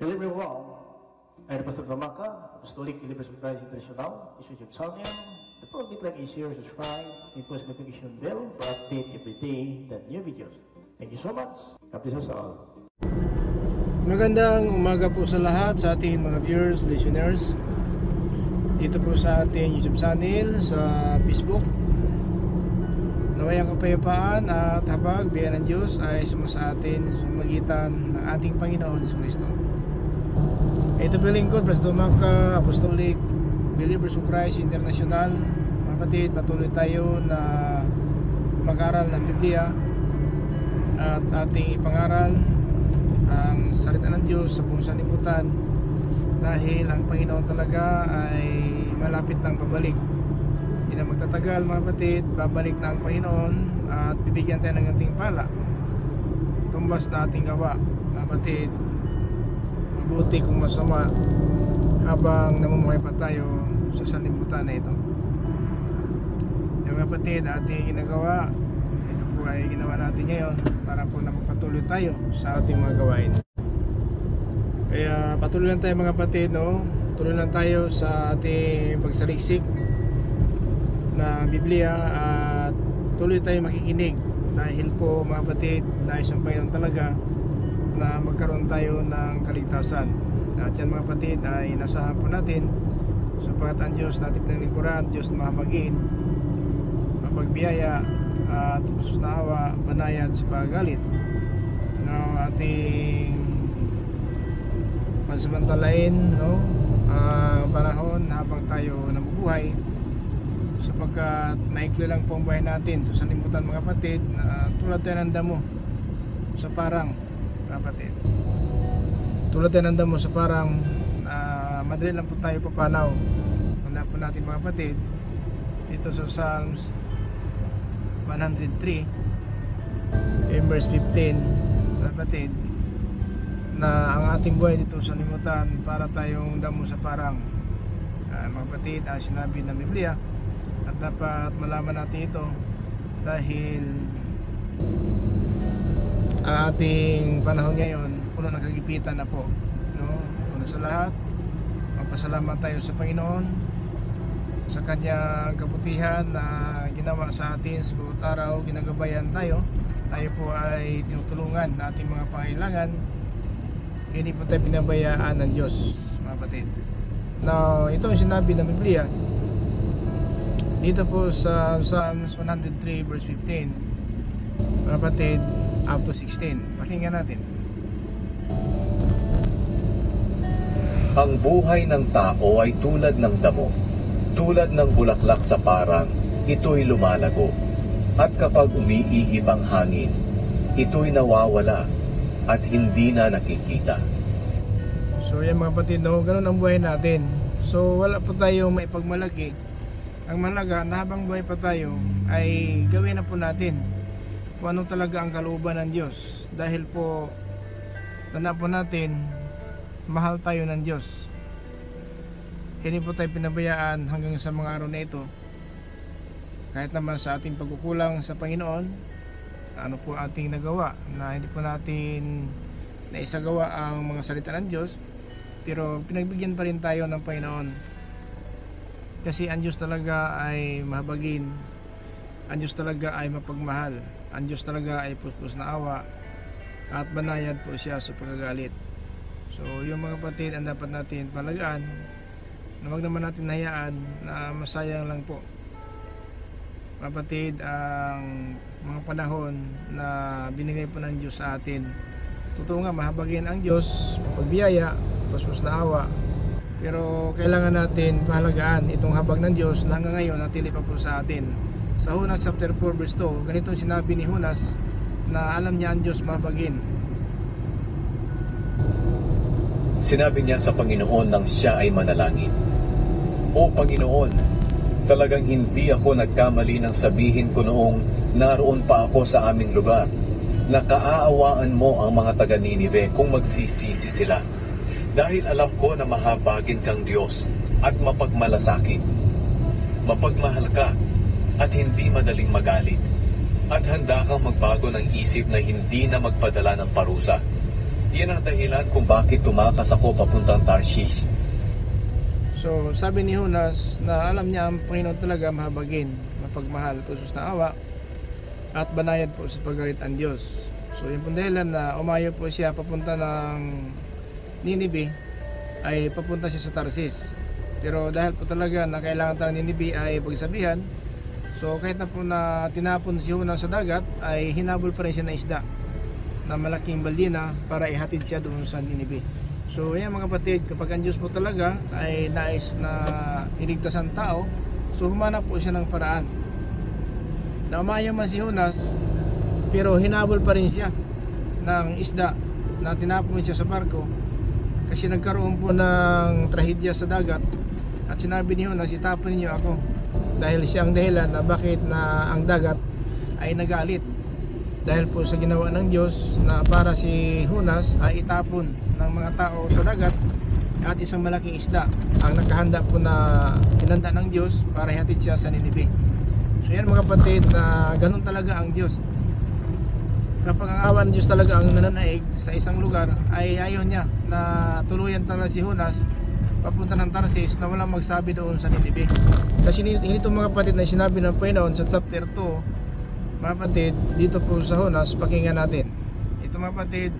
Hello everyone, I'm Pastor Tamaka, Apostolic Believers of Christ International, YouTube channel. The program like is share, subscribe, and post notification bell for update every day the new videos. Thank you so much. God bless us all. Magandang umaga po sa lahat, sa ating mga viewers, listeners. Dito po sa ating YouTube channel, sa Facebook. Naway ang kapayapaan at habag, biyaya ng Diyos ay sumasa atin sa magitan ng ating Panginoon Hesus Kristo. Ito po lingkod, Pastor Tamaka, Apostolic Believers of Christ International. Mga kapatid, patuloy tayo na mag-aral ng Biblia at ating ipangaral ang salita ng Diyos sa buong sanlibutan, dahil ang Panginoon talaga ay malapit ng pabalik. Hindi na magtatagal mga kapatid, babalik na ang Panginoon at bibigyan tayo ng ating pala. Tumbas na ating gawa mga kapatid, mabuti kung masama, habang namumuhay pa tayo sa sanlibutan na ito. Yung kapatid, ating ginagawa, ito po ay ginawa natin ngayon para po na magpatuloy tayo sa ating mga gawain. Kaya patuloy lang tayo mga kapatid, no? Tuloy lang tayo sa ating pagsaliksik na Biblia at tuloy tayo makikinig, dahil po mga kapatid, nais ang Panginoon talaga na magkaroon tayo ng kaligtasan. At yan mga kapatid ay nasahan po natin, sapagkat ang Diyos natin pinanglingkuran, Diyos na mahamagin, mapagbiyaya at naawa, banayad sa paggalit na ating pansamantalain, no? Panahon habang tayo nabubuhay, sapagkat maikli lang po ang buhay natin sa sanlibutan mga kapatid, tulad tayo ng damo sa parang kapatid. Tulad tayo ng damo sa parang, madali lang po tayo papanaw. Wala po natin mga kapatid dito sa Psalms 103 verse 15 kapatid, na ang ating buhay dito sa limutan para tayong damo sa parang, mga kapatid, ang sinabi ng Biblia. At dapat malaman natin ito, dahil ang ating panahon ngayon puno ng kagipitan na po, no? Una sa lahat, magpasalamat tayo sa Panginoon sa kanyang kabutihan na ginawa sa atin sa bawat araw. Ginagabayan tayo, tayo po ay tinutulungan na ating mga pangailangan. Hindi po tayo pinabayaan ng Diyos mga kapatid. Now, ito ang sinabi ng Biblia dito po sa Psalms 103 verse 15 mga kapatid, up to 16. Pakinggan natin. Ang buhay ng tao ay tulad ng damo, tulad ng bulaklak sa parang, ito'y lumalago. At kapag umiihip ang hangin, ito'y nawawala at hindi na nakikita. So yan mga kapatid, no? Ganun ang buhay natin. So wala pa tayong maipagmalaki. Ang mahalaga na habang buhay pa tayo ay gawin na po natin kung ano talaga ang kalooban ng Diyos, dahil po tanda po natin, mahal tayo ng Diyos. Hindi po tayo pinabayaan hanggang sa mga araw na ito, kahit naman sa ating pagkukulang sa Panginoon, ano po ating nagawa na hindi po natin naisagawa ang mga salita ng Diyos, pero pinagbigyan pa rin tayo ng Panginoon. Kasi ang Diyos talaga ay mahabagin, ang Diyos talaga ay mapagmahal, ang Diyos talaga ay puspos na awa, at banayad po siya sa pagkagalit. So yung mga kapatid, ang dapat natin palagaan, na wag naman natin hayaan na masayang lang po mga kapatid ang mga panahon na binigay po ng Diyos sa atin. Totoo nga, mahabagin ang Diyos, pagbiyaya, puspos na awa, pero kailangan natin pahalagaan itong habag ng Diyos na hanggang ngayon natili pa po sa atin. Sa Jonas chapter 4 verse 2, ganitong sinabi ni Jonas na alam niya ang Diyos mahabagin. Sinabi niya sa Panginoon nang siya ay manalangin, O Panginoon, talagang hindi ako nagkamali nang sabihin ko noong naroon pa ako sa aming lugar, na kaaawaan mo ang mga taga Ninive kung magsisisi sila. Dahil alam ko na mahabagin kang Diyos at mapagmalasakit. Mapagmahal ka at hindi madaling magalit. At handa kang magbago ng isip na hindi na magpadala ng parusa. Yan ang dahilan kung bakit tumakas ako papuntang Tarshish. So sabi ni Jonas na alam niya ang Panginoon talaga mahabagin, mapagmahal, pusos na awa, at banayad po sa paggalit ang Diyos. So yung pong dahilan na umayo po siya papunta ng Ninibe ay papunta siya sa Tarsis. Pero dahil po talaga na kailangan tayo ng Ninibe ay pagsabihan, so kahit na po na tinapon si Jonas sa dagat ay hinabol pa rin siya ng isda na malaking baldina para ihatid siya doon sa Ninibe. So yan mga kapatid, kapag ang Diyos po talaga ay nais na iligtas ang tao, so humanap po siya ng paraan. Na umayaw man si Jonas, pero hinabol pa rin siya ng isda na tinapon siya sa barko kasi nagkaroon po ng trahedya sa dagat at sinabi ni Jonas, itapon niyo ako, dahil siya ang dahilan na bakit na ang dagat ay nagalit dahil po sa ginawa ng Diyos na para si Jonas ay itapon ng mga tao sa dagat at isang malaking isda ang nakahanda po na hinanda ng Diyos para ihatid siya sa Ninibe. So yan mga kapatid, na ganun talaga ang Diyos. Kapag ang awa ng Diyos talaga ang nananaig sa isang lugar, ay ayaw niya na tuluyan talaga si Jonas papunta ng Tarsis na walang magsabi doon sa Ninibe. Kasi ito mga kapatid na sinabi ng Panginoon sa chapter 2, mga kapatid, dito po sa Jonas, pakinggan natin. Ito mga kapatid,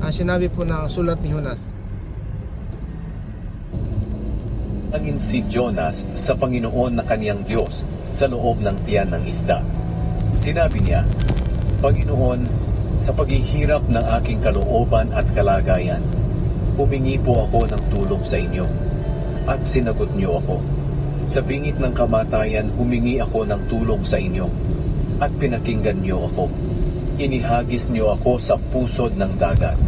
ang sinabi po ng sulat ni Jonas. Nangin si Jonas sa Panginoon na kaniyang Diyos sa loob ng tiyan ng isda. Sinabi niya, Panginoon, sa paghihirap ng aking kalooban at kalagayan, humingi po ako ng tulong sa inyo, at sinagot niyo ako. Sa bingit ng kamatayan, humingi ako ng tulong sa inyo, at pinakinggan niyo ako. Inihagis niyo ako sa pusod ng dagat.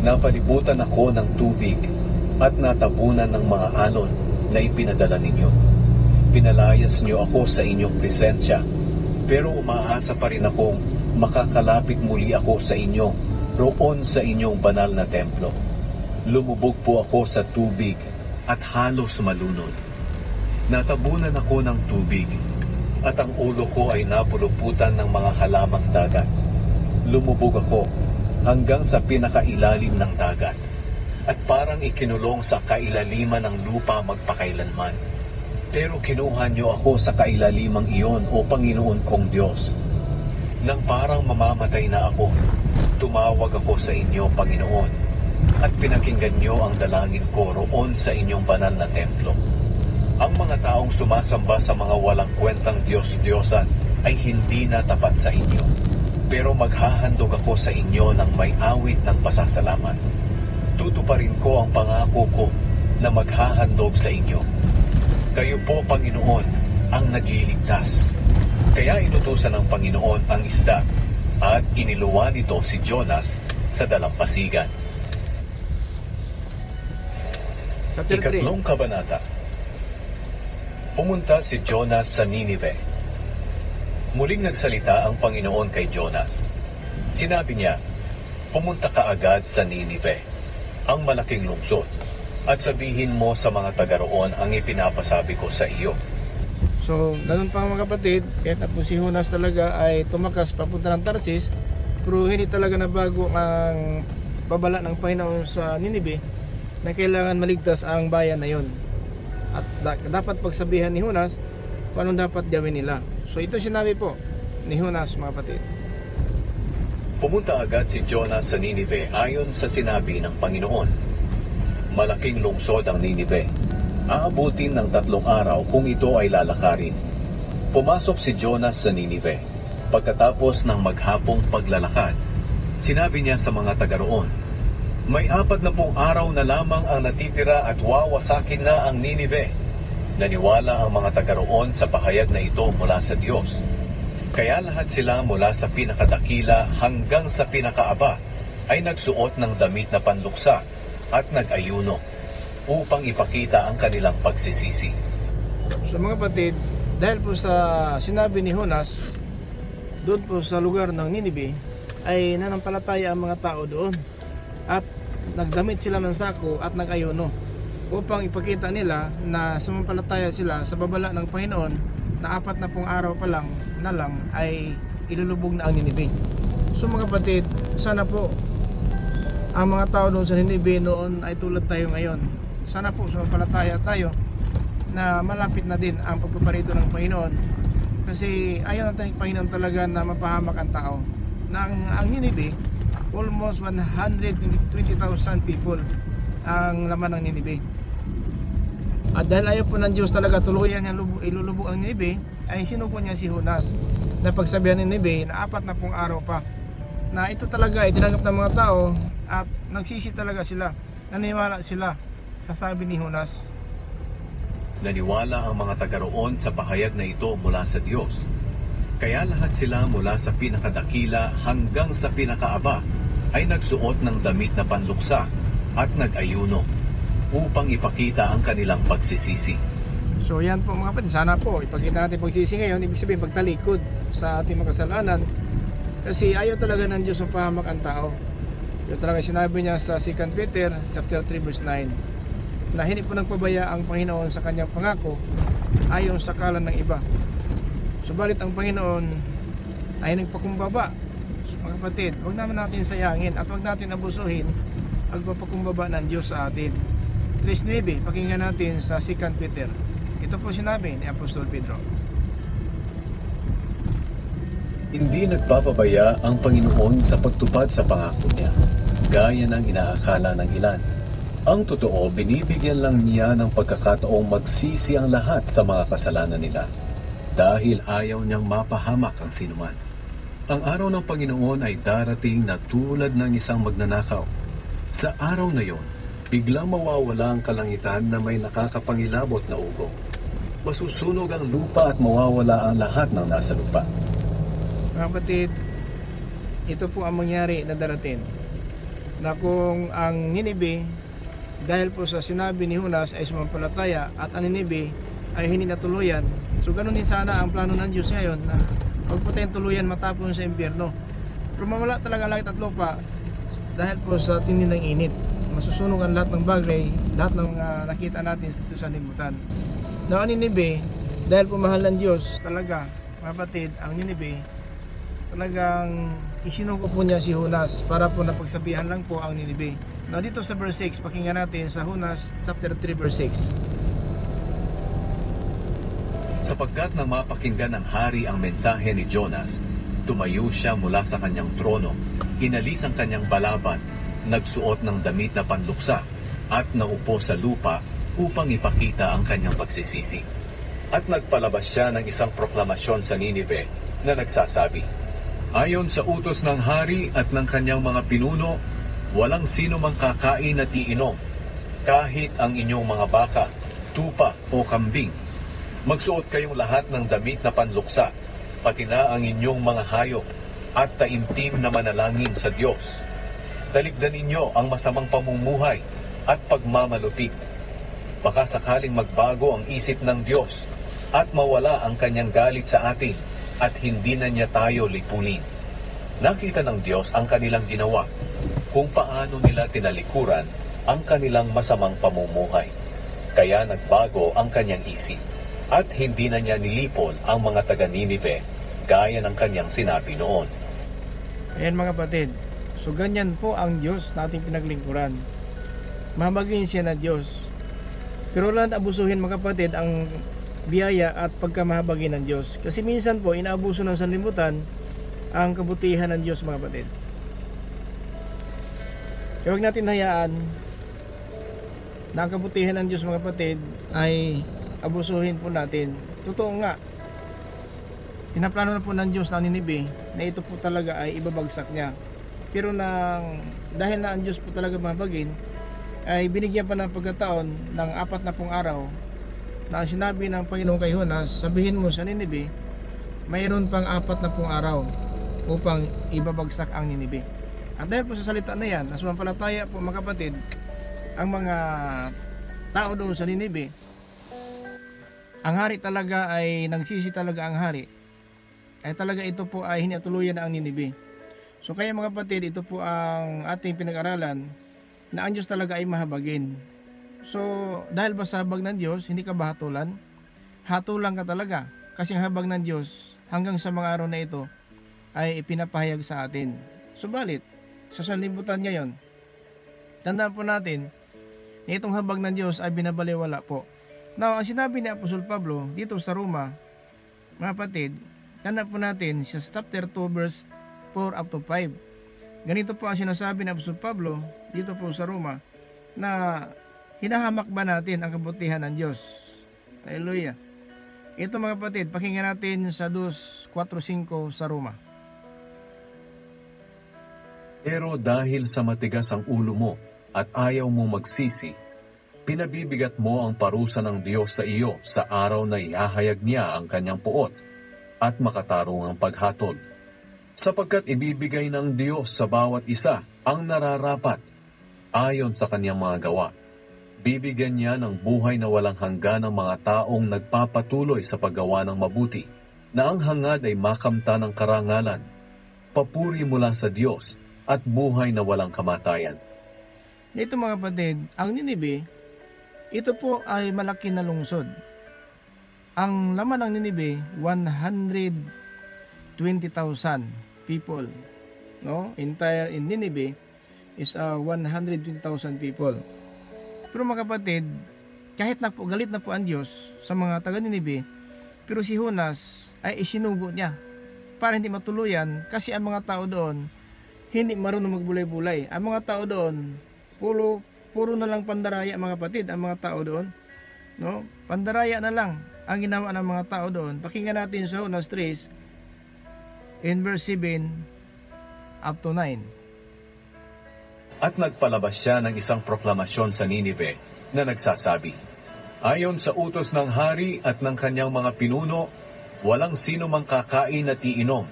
Napalibutan ako ng tubig, at natabunan ng mga alon na ipinadala ninyo. Pinalayas niyo ako sa inyong presensya, pero umaasa pa rin akong makakalapit muli ako sa inyo roon sa inyong banal na templo. Lumubog po ako sa tubig at halos malunod. Natabunan ako ng tubig at ang ulo ko ay napuluputan ng mga halamang dagat. Lumubog ako hanggang sa pinakailalim ng dagat at parang ikinulong sa kailaliman ng lupa magpakailanman. Pero kinuha niyo ako sa kailalimang iyon, o Panginoon kong Diyos. Nang parang mamamatay na ako, tumawag ako sa inyo, Panginoon, at pinakinggan niyo ang dalangin ko roon sa inyong banal na templo. Ang mga taong sumasamba sa mga walang kwentang Diyos-Diyosan ay hindi na tapat sa inyo. Pero maghahandog ako sa inyo ng may awit ng pasasalamat. Tutuparin ko ang pangako ko na maghahandog sa inyo. Kayo po, Panginoon, ang nagliligtas. Kaya inutusan ng Panginoon ang isda at iniluwan nito si Jonas sa dalampasigan. Ikatlong kabanata. Pumunta si Jonas sa Ninive. Muling nagsalita ang Panginoon kay Jonas. Sinabi niya, pumunta ka agad sa Ninive, ang malaking lungsod, at sabihin mo sa mga taga roon ang ipinapasabi ko sa iyo. So, ganun pa mga kapatid, kahit na po si Jonas talaga ay tumakas papunta ng Tarsis, pero hindi talaga na bago ang babala ng Panginoon sa Ninibe na kailangan maligtas ang bayan na yon. At dapat pagsabihan ni Jonas kung anong dapat gawin nila. So ito sinabi po ni Jonas mga kapatid. Pumunta agad si Jonas sa Ninive ayon sa sinabi ng Panginoon. Malaking lungsod ang Ninive. Aabutin ng 3 araw kung ito ay lalakarin. Pumasok si Jonas sa Ninive. Pagkatapos ng maghapong paglalakad, sinabi niya sa mga taga roon, may 40 araw na lamang ang natitira at wawasakin na ang Ninive. Naniwala ang mga taga roon sa pahayag na ito mula sa Diyos. Kaya lahat sila mula sa pinakadakila hanggang sa pinakaaba ay nagsuot ng damit na panluksa at nag-ayuno upang ipakita ang kanilang pagsisisi. So mga kapatid, dahil po sa sinabi ni Jonas, doon po sa lugar ng Ninive ay nanampalataya ang mga tao doon at nagdamit sila ng sako at nag-ayuno upang ipakita nila na sumampalataya sila sa babala ng Panginoon na 40 araw pa lang ay ilulubog na ang Ninive. So mga kapatid, sana po ang mga tao doon sa Ninibe noon ay tulad tayo ngayon. Sana po sumampalataya tayo na malapit na din ang pagpaparito ng Panginoon, kasi ayaw natin ng Panginoon talaga na mapahamak ang tao. Na ang Ninibe, almost 120,000 people ang laman ng Ninibe. At dahil ayaw po ng Diyos talaga tuluyan niya ilulubog ang Ninibe, ay sinuko niya si Jonas na pagsabihan ng Ninibe na 4 na pong araw pa na ito talaga ay tinanggap ng mga tao, at nagsisi talaga sila, naniwala sila sa sabi ni Jonas. Naniwala ang mga taga roon sa pahayag na ito mula sa Diyos. Kaya lahat sila mula sa pinakadakila hanggang sa pinakaaba ay nagsuot ng damit na panluksa at nag-ayuno upang ipakita ang kanilang pagsisisi. So yan po mga kapatid, sana po ipakita natin pagsisi ngayon, ibig sabihin pagtalikod sa ating mga kasalanan, kasi ayaw talaga ng Diyos mapahamak ang tao. Yung talaga sinabi niya sa 2 Peter chapter 3 verse 9 na hindi po nagpabaya ang Panginoon sa kanyang pangako ayon sa kalan ng iba. Subalit ang Panginoon ay nagpakumbaba. Mga kapatid, huwag naman natin sayangin at huwag natin abusuhin ang pagpakumbaba ng Diyos sa atin. 3:9, pakinggan natin sa 2 Peter. Ito po sinabi ni Apostol Pedro. Hindi nagpapabaya ang Panginoon sa pagtupad sa pangako niya, gaya ng inaakala ng ilan. Ang totoo, binibigyan lang niya ng pagkakataong magsisi ang lahat sa mga kasalanan nila, dahil ayaw niyang mapahamak ang sinuman. Ang araw ng Panginoon ay darating na tulad ng isang magnanakaw. Sa araw na yon, biglang mawawala ang kalangitan na may nakakapangilabot na ugong. Masusunog ang lupa at mawawala ang lahat ng nasa lupa. Mga kapatid, ito po ang mangyari na darating, na kung ang Ninibe, dahil po sa sinabi ni Jonas ay sumampalataya, at ang Ninibe ay hindi natuluyan, so ganun din sana ang plano ng Diyos ngayon, na huwag po tayong tuluyan matapon sa impyerno. Pero mawala talaga langit at lupa dahil po sa tindi ng init. Masusunog ang lahat ng bagay, lahat ng nakita natin dito sa limutan. Na ang Ninibe, dahil po mahal ng Diyos talaga, mga kapatid, ang Ninibe talagang isinuko po niya si Jonas para po napagsabihan lang po ang Ninibe. Now dito sa verse 6, pakinggan natin sa Jonas chapter 3 verse 6. Sapagkat nang mapakinggan ng hari ang mensahe ni Jonas, tumayo siya mula sa kanyang trono, inalis ang kanyang balaban, nagsuot ng damit na panluksa, at naupo sa lupa upang ipakita ang kanyang pagsisisi. At nagpalabas siya ng isang proklamasyon sa Ninive na nagsasabi, ayon sa utos ng hari at ng kanyang mga pinuno, walang sino mang kakain at iinom, kahit ang inyong mga baka, tupa o kambing. Magsuot kayong lahat ng damit na panluksa, pati na ang inyong mga hayop, at taimtim na manalangin sa Diyos. Talikdan ninyo ang masamang pamumuhay at pagmamalupit. Baka sakaling magbago ang isip ng Diyos at mawala ang kanyang galit sa atin, at hindi na niya tayo lipulin. Nakita ng Diyos ang kanilang ginawa, kung paano nila tinalikuran ang kanilang masamang pamumuhay. Kaya nagbago ang kanyang isip, at hindi na niya nilipol ang mga taga-Ninive, gaya ng kanyang sinabi noon. Ayan mga kapatid, so ganyan po ang Diyos na ating pinaglingkuran. Mahabagin siya na Diyos. Pero lang abusuhin mga kapatid ang biyaya at pagkamahabagi ng Diyos. Kasi minsan po inaabuso ng sanlibutan ang kabutihan ng Diyos mga kapatid. Kaya huwag natin hayaan na ang kabutihan ng Diyos mga kapatid ay abusuhin po natin. Totoo nga, pinaplano na po ng Diyos na Ninibe na ito po talaga ay ibabagsak niya. Pero dahil na ang Diyos po talaga mahabagin, ay binigyan pa ng pagkataon ng 4 na pong araw na sinabi ng Panginoon kay Jonas, sabihin mo sa Ninibe, mayroon pang 4 na pong araw upang ibabagsak ang Ninibe. At dahil po sa salita na yan, nasumampalataya po mga kapatid, ang mga tao doon sa Ninibe, ang hari talaga ay nagsisi talaga ang hari. Ay talaga ito po ay hinatuluyan na ang Ninibe. So kaya mga kapatid, ito po ang ating pinag-aralan na ang Diyos talaga ay mahabagin. So, dahil ba sa habag ng Diyos, hindi ka ba hatulan? Hatulan ka talaga. Kasi ang habag ng Diyos, hanggang sa mga araw na ito, ay ipinapahayag sa atin. Subalit, sa sanlibutan ngayon, tandaan po natin na itong habag ng Diyos ay binabaliwala po. Now, ang sinabi ni Apostol Pablo dito sa Roma, mga kapatid, tandaan po natin sa chapter 2 verse 4 up to 5. Ganito po ang sinasabi ni Apostol Pablo dito po sa Roma, na hinahamak ba natin ang kabutihan ng Diyos? Hallelujah. Ito mga kapatid, pakinggan natin sa 2:4-5 sa Roma. Pero dahil sa matigas ang ulo mo at ayaw mo magsisi, pinabibigat mo ang parusa ng Diyos sa iyo sa araw na ihahayag niya ang kanyang puot at makatarungang paghatol. Sapagkat ibibigay ng Diyos sa bawat isa ang nararapat ayon sa kanyang mga gawa. Bibigyan niya ng buhay na walang hanggan ang mga taong nagpapatuloy sa paggawa ng mabuti, na ang hangad ay makamta ng karangalan, papuri mula sa Diyos at buhay na walang kamatayan. Dito mga kapatid, ang Ninibe, ito po ay malaki na lungsod. Ang laman ng Ninibe, 120,000 people. No? Entire in Ninibe is 120,000 people. Pero mga kapatid, kahit na po, galit na po ang Diyos sa mga taga Ninibe, pero si Jonas ay isinugo niya para hindi matuluyan, kasi ang mga tao doon hindi marunong magbulay-bulay. Ang mga tao doon, puro na lang pandaraya mga kapatid, ang mga tao doon. No? Pandaraya na lang ang ginawa ng mga tao doon. Pakinggan natin sa Jonas 3 in verse 7 up to 9. At nagpalabas siya ng isang proklamasyon sa Ninive na nagsasabi, ayon sa utos ng hari at ng kanyang mga pinuno, walang sino mang kakain at iinom,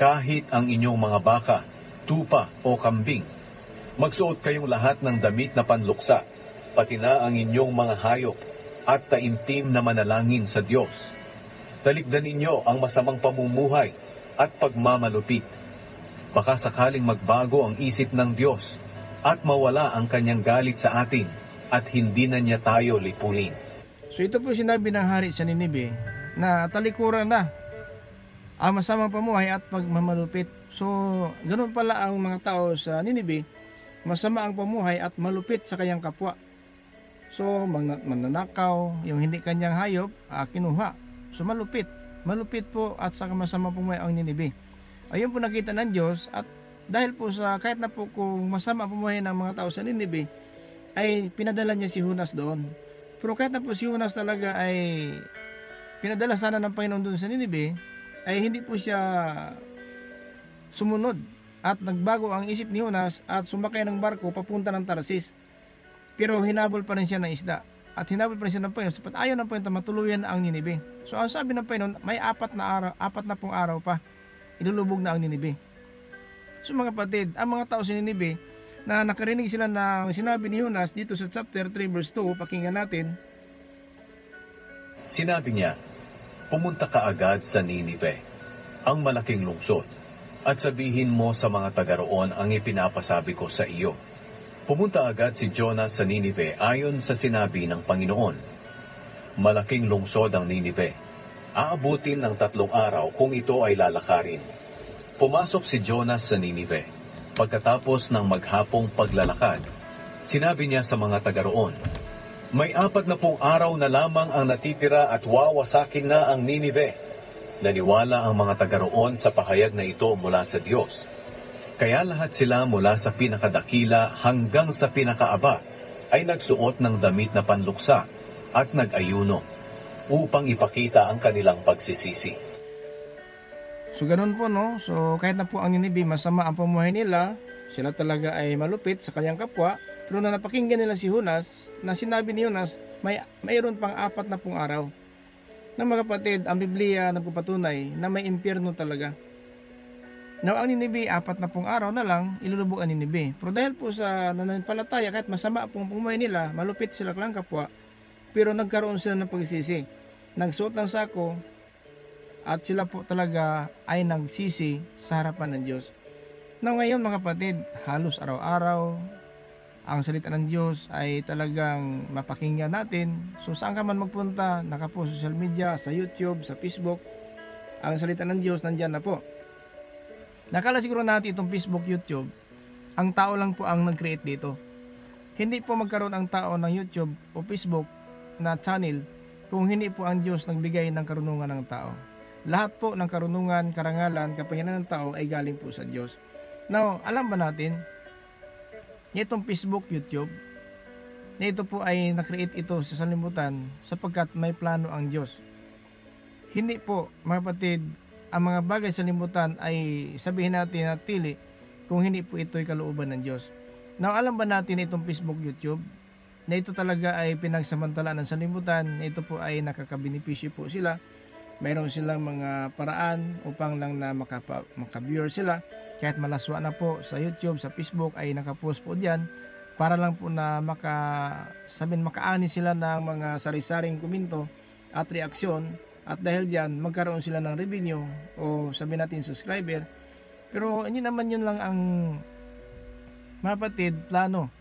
kahit ang inyong mga baka, tupa o kambing. Magsuot kayong lahat ng damit na panluksa, pati na ang inyong mga hayop, at taimtim na manalangin sa Diyos. Talikdan ninyo ang masamang pamumuhay at pagmamalupit. Baka sakaling magbago ang isip ng Diyos at mawala ang kanyang galit sa atin at hindi na niya tayo lipulin. So ito po sinabi ng hari sa Ninibe na talikuran na ang masamang pamuhay at pagmamalupit. So ganoon pala ang mga tao sa Ninibe, masama ang pamuhay at malupit sa kanyang kapwa. So mananakaw, yung hindi kanyang hayop, kinuha. So malupit po at sa masamang pamuhay ang Ninibe. Ayun po nakita ng Diyos, at dahil po sa kahit na po kung masama ang pamuhay ng mga tao sa Ninibe, ay pinadala niya si Jonas doon. Pero kahit na po si Jonas talaga ay pinadala sana ng Panginoon doon sa Ninibe, ay hindi po siya sumunod at nagbago ang isip ni Jonas at sumakay ng barko papunta ng Tarsis. Pero hinabol pa rin siya ng isda at hinabol pa rin siya ng Panginoon sapat ayaw ng Panginoon matuluyan ang Ninibe. So ang sabi ng Panginoon, may 4 na pong araw pa ilulubog na ang Ninibe. So mga kapatid, ang mga tao sa Ninibe na nakarinig sila ng sinabi ni Jonas dito sa chapter 3 verse 2, pakinggan natin. Sinabi niya, pumunta ka agad sa Ninive, ang malaking lungsod, at sabihin mo sa mga taga roon ang ipinapasabi ko sa iyo. Pumunta agad si Jonas sa Ninive ayon sa sinabi ng Panginoon. Malaking lungsod ang Ninive. Aabutin ng 3 araw kung ito ay lalakarin. Pumasok si Jonas sa Ninive. Pagkatapos ng maghapong paglalakad, sinabi niya sa mga taga roon, may 40 araw na lamang ang natitira at wawasakin na ang Ninive. Naniwala ang mga taga roon sa pahayag na ito mula sa Diyos. Kaya lahat sila mula sa pinakadakila hanggang sa pinakaaba ay nagsuot ng damit na panluksa at nag-ayuno upang ipakita ang kanilang pagsisisi. So ganun po no, so kahit na po ang Ninibe masama ang pamuhay nila, sila talaga ay malupit sa kanyang kapwa, pero na napakinggan nila si Jonas, na sinabi ni Jonas, mayroon pang 40 araw. Na mga kapatid, ang Biblia nagpapatunay na may impyerno talaga. Now ang Ninibe, 40 araw na lang, ilulubog ang Ninibe. Pero dahil po sa nananampalataya, kahit masama pong pamuhay nila, malupit sila klang kapwa, pero nagkaroon sila ng pagsisi. Nagsuot ng sako, at sila po talaga ay nagsisi sa harapan ng Diyos. Now ngayon mga kapatid, halos araw-araw, ang salita ng Diyos ay talagang mapakinggan natin. So saan ka man magpunta, nakapo sa social media, sa YouTube, sa Facebook, ang salita ng Diyos nandyan na po. Nakala siguro natin itong Facebook, YouTube, ang tao lang po ang nag-create dito. Hindi po magkaroon ang tao ng YouTube o Facebook na channel kung hindi po ang Diyos nagbigay ng karunungan ng tao. Lahat po ng karunungan, karangalan, kapangyarihan ng tao ay galing po sa Diyos. Now, alam ba natin, itong Facebook, YouTube, na ito po ay na-create ito sa sanlibutan sapagkat may plano ang Diyos. Hindi po, mga kapatid, ang mga bagay sa limutan ay sabihin natin na tili kung hindi po ito'y kalooban ng Diyos. Now, alam ba natin itong Facebook, YouTube, na ito talaga ay pinagsamantalaan ng sanlibutan, na ito po ay nakakabenepisyo po sila. Mayroon silang mga paraan upang lang na maka-viewer sila. Kahit malaswa na po sa YouTube, sa Facebook ay nakapost po diyan para lang po na makaani sila ng mga sari-saring komento at reaksyon. At dahil diyan, magkaroon sila ng revenue o sabihin natin subscriber. Pero hindi naman yun lang ang mapatid, plano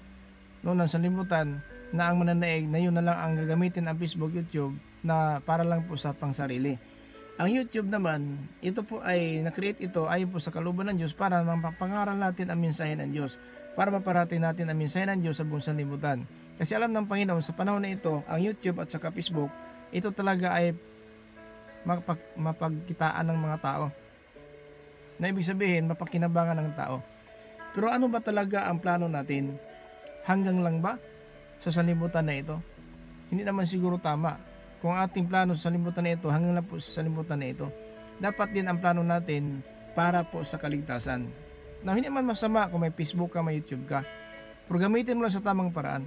noon ng sanlibutan na ang mananaig na yun na lang ang gagamitin ang Facebook, YouTube na para lang po sa pangsarili. Ang YouTube naman, ito po ay na-create ito ayon po sa kalooban ng Diyos para mapapangaral natin ang mensahe ng Diyos, para maparating natin ang mensahe ng Diyos sa buong sanlibutan. Kasi alam ng Panginoon sa panahon na ito, ang YouTube at saka Facebook, ito talaga ay mapagkitaan ng mga tao. Na ibig sabihin, mapakinabangan ng tao. Pero ano ba talaga ang plano natin? Hanggang lang ba sa sanlibutan na ito? Hindi naman siguro tama. Kung ating plano sa sanlibutan na ito, hanggang lang po sa sanlibutan na ito, dapat din ang plano natin para po sa kaligtasan. Na hindi naman masama kung may Facebook ka, may YouTube ka. Pero gamitin mo lang sa tamang paraan.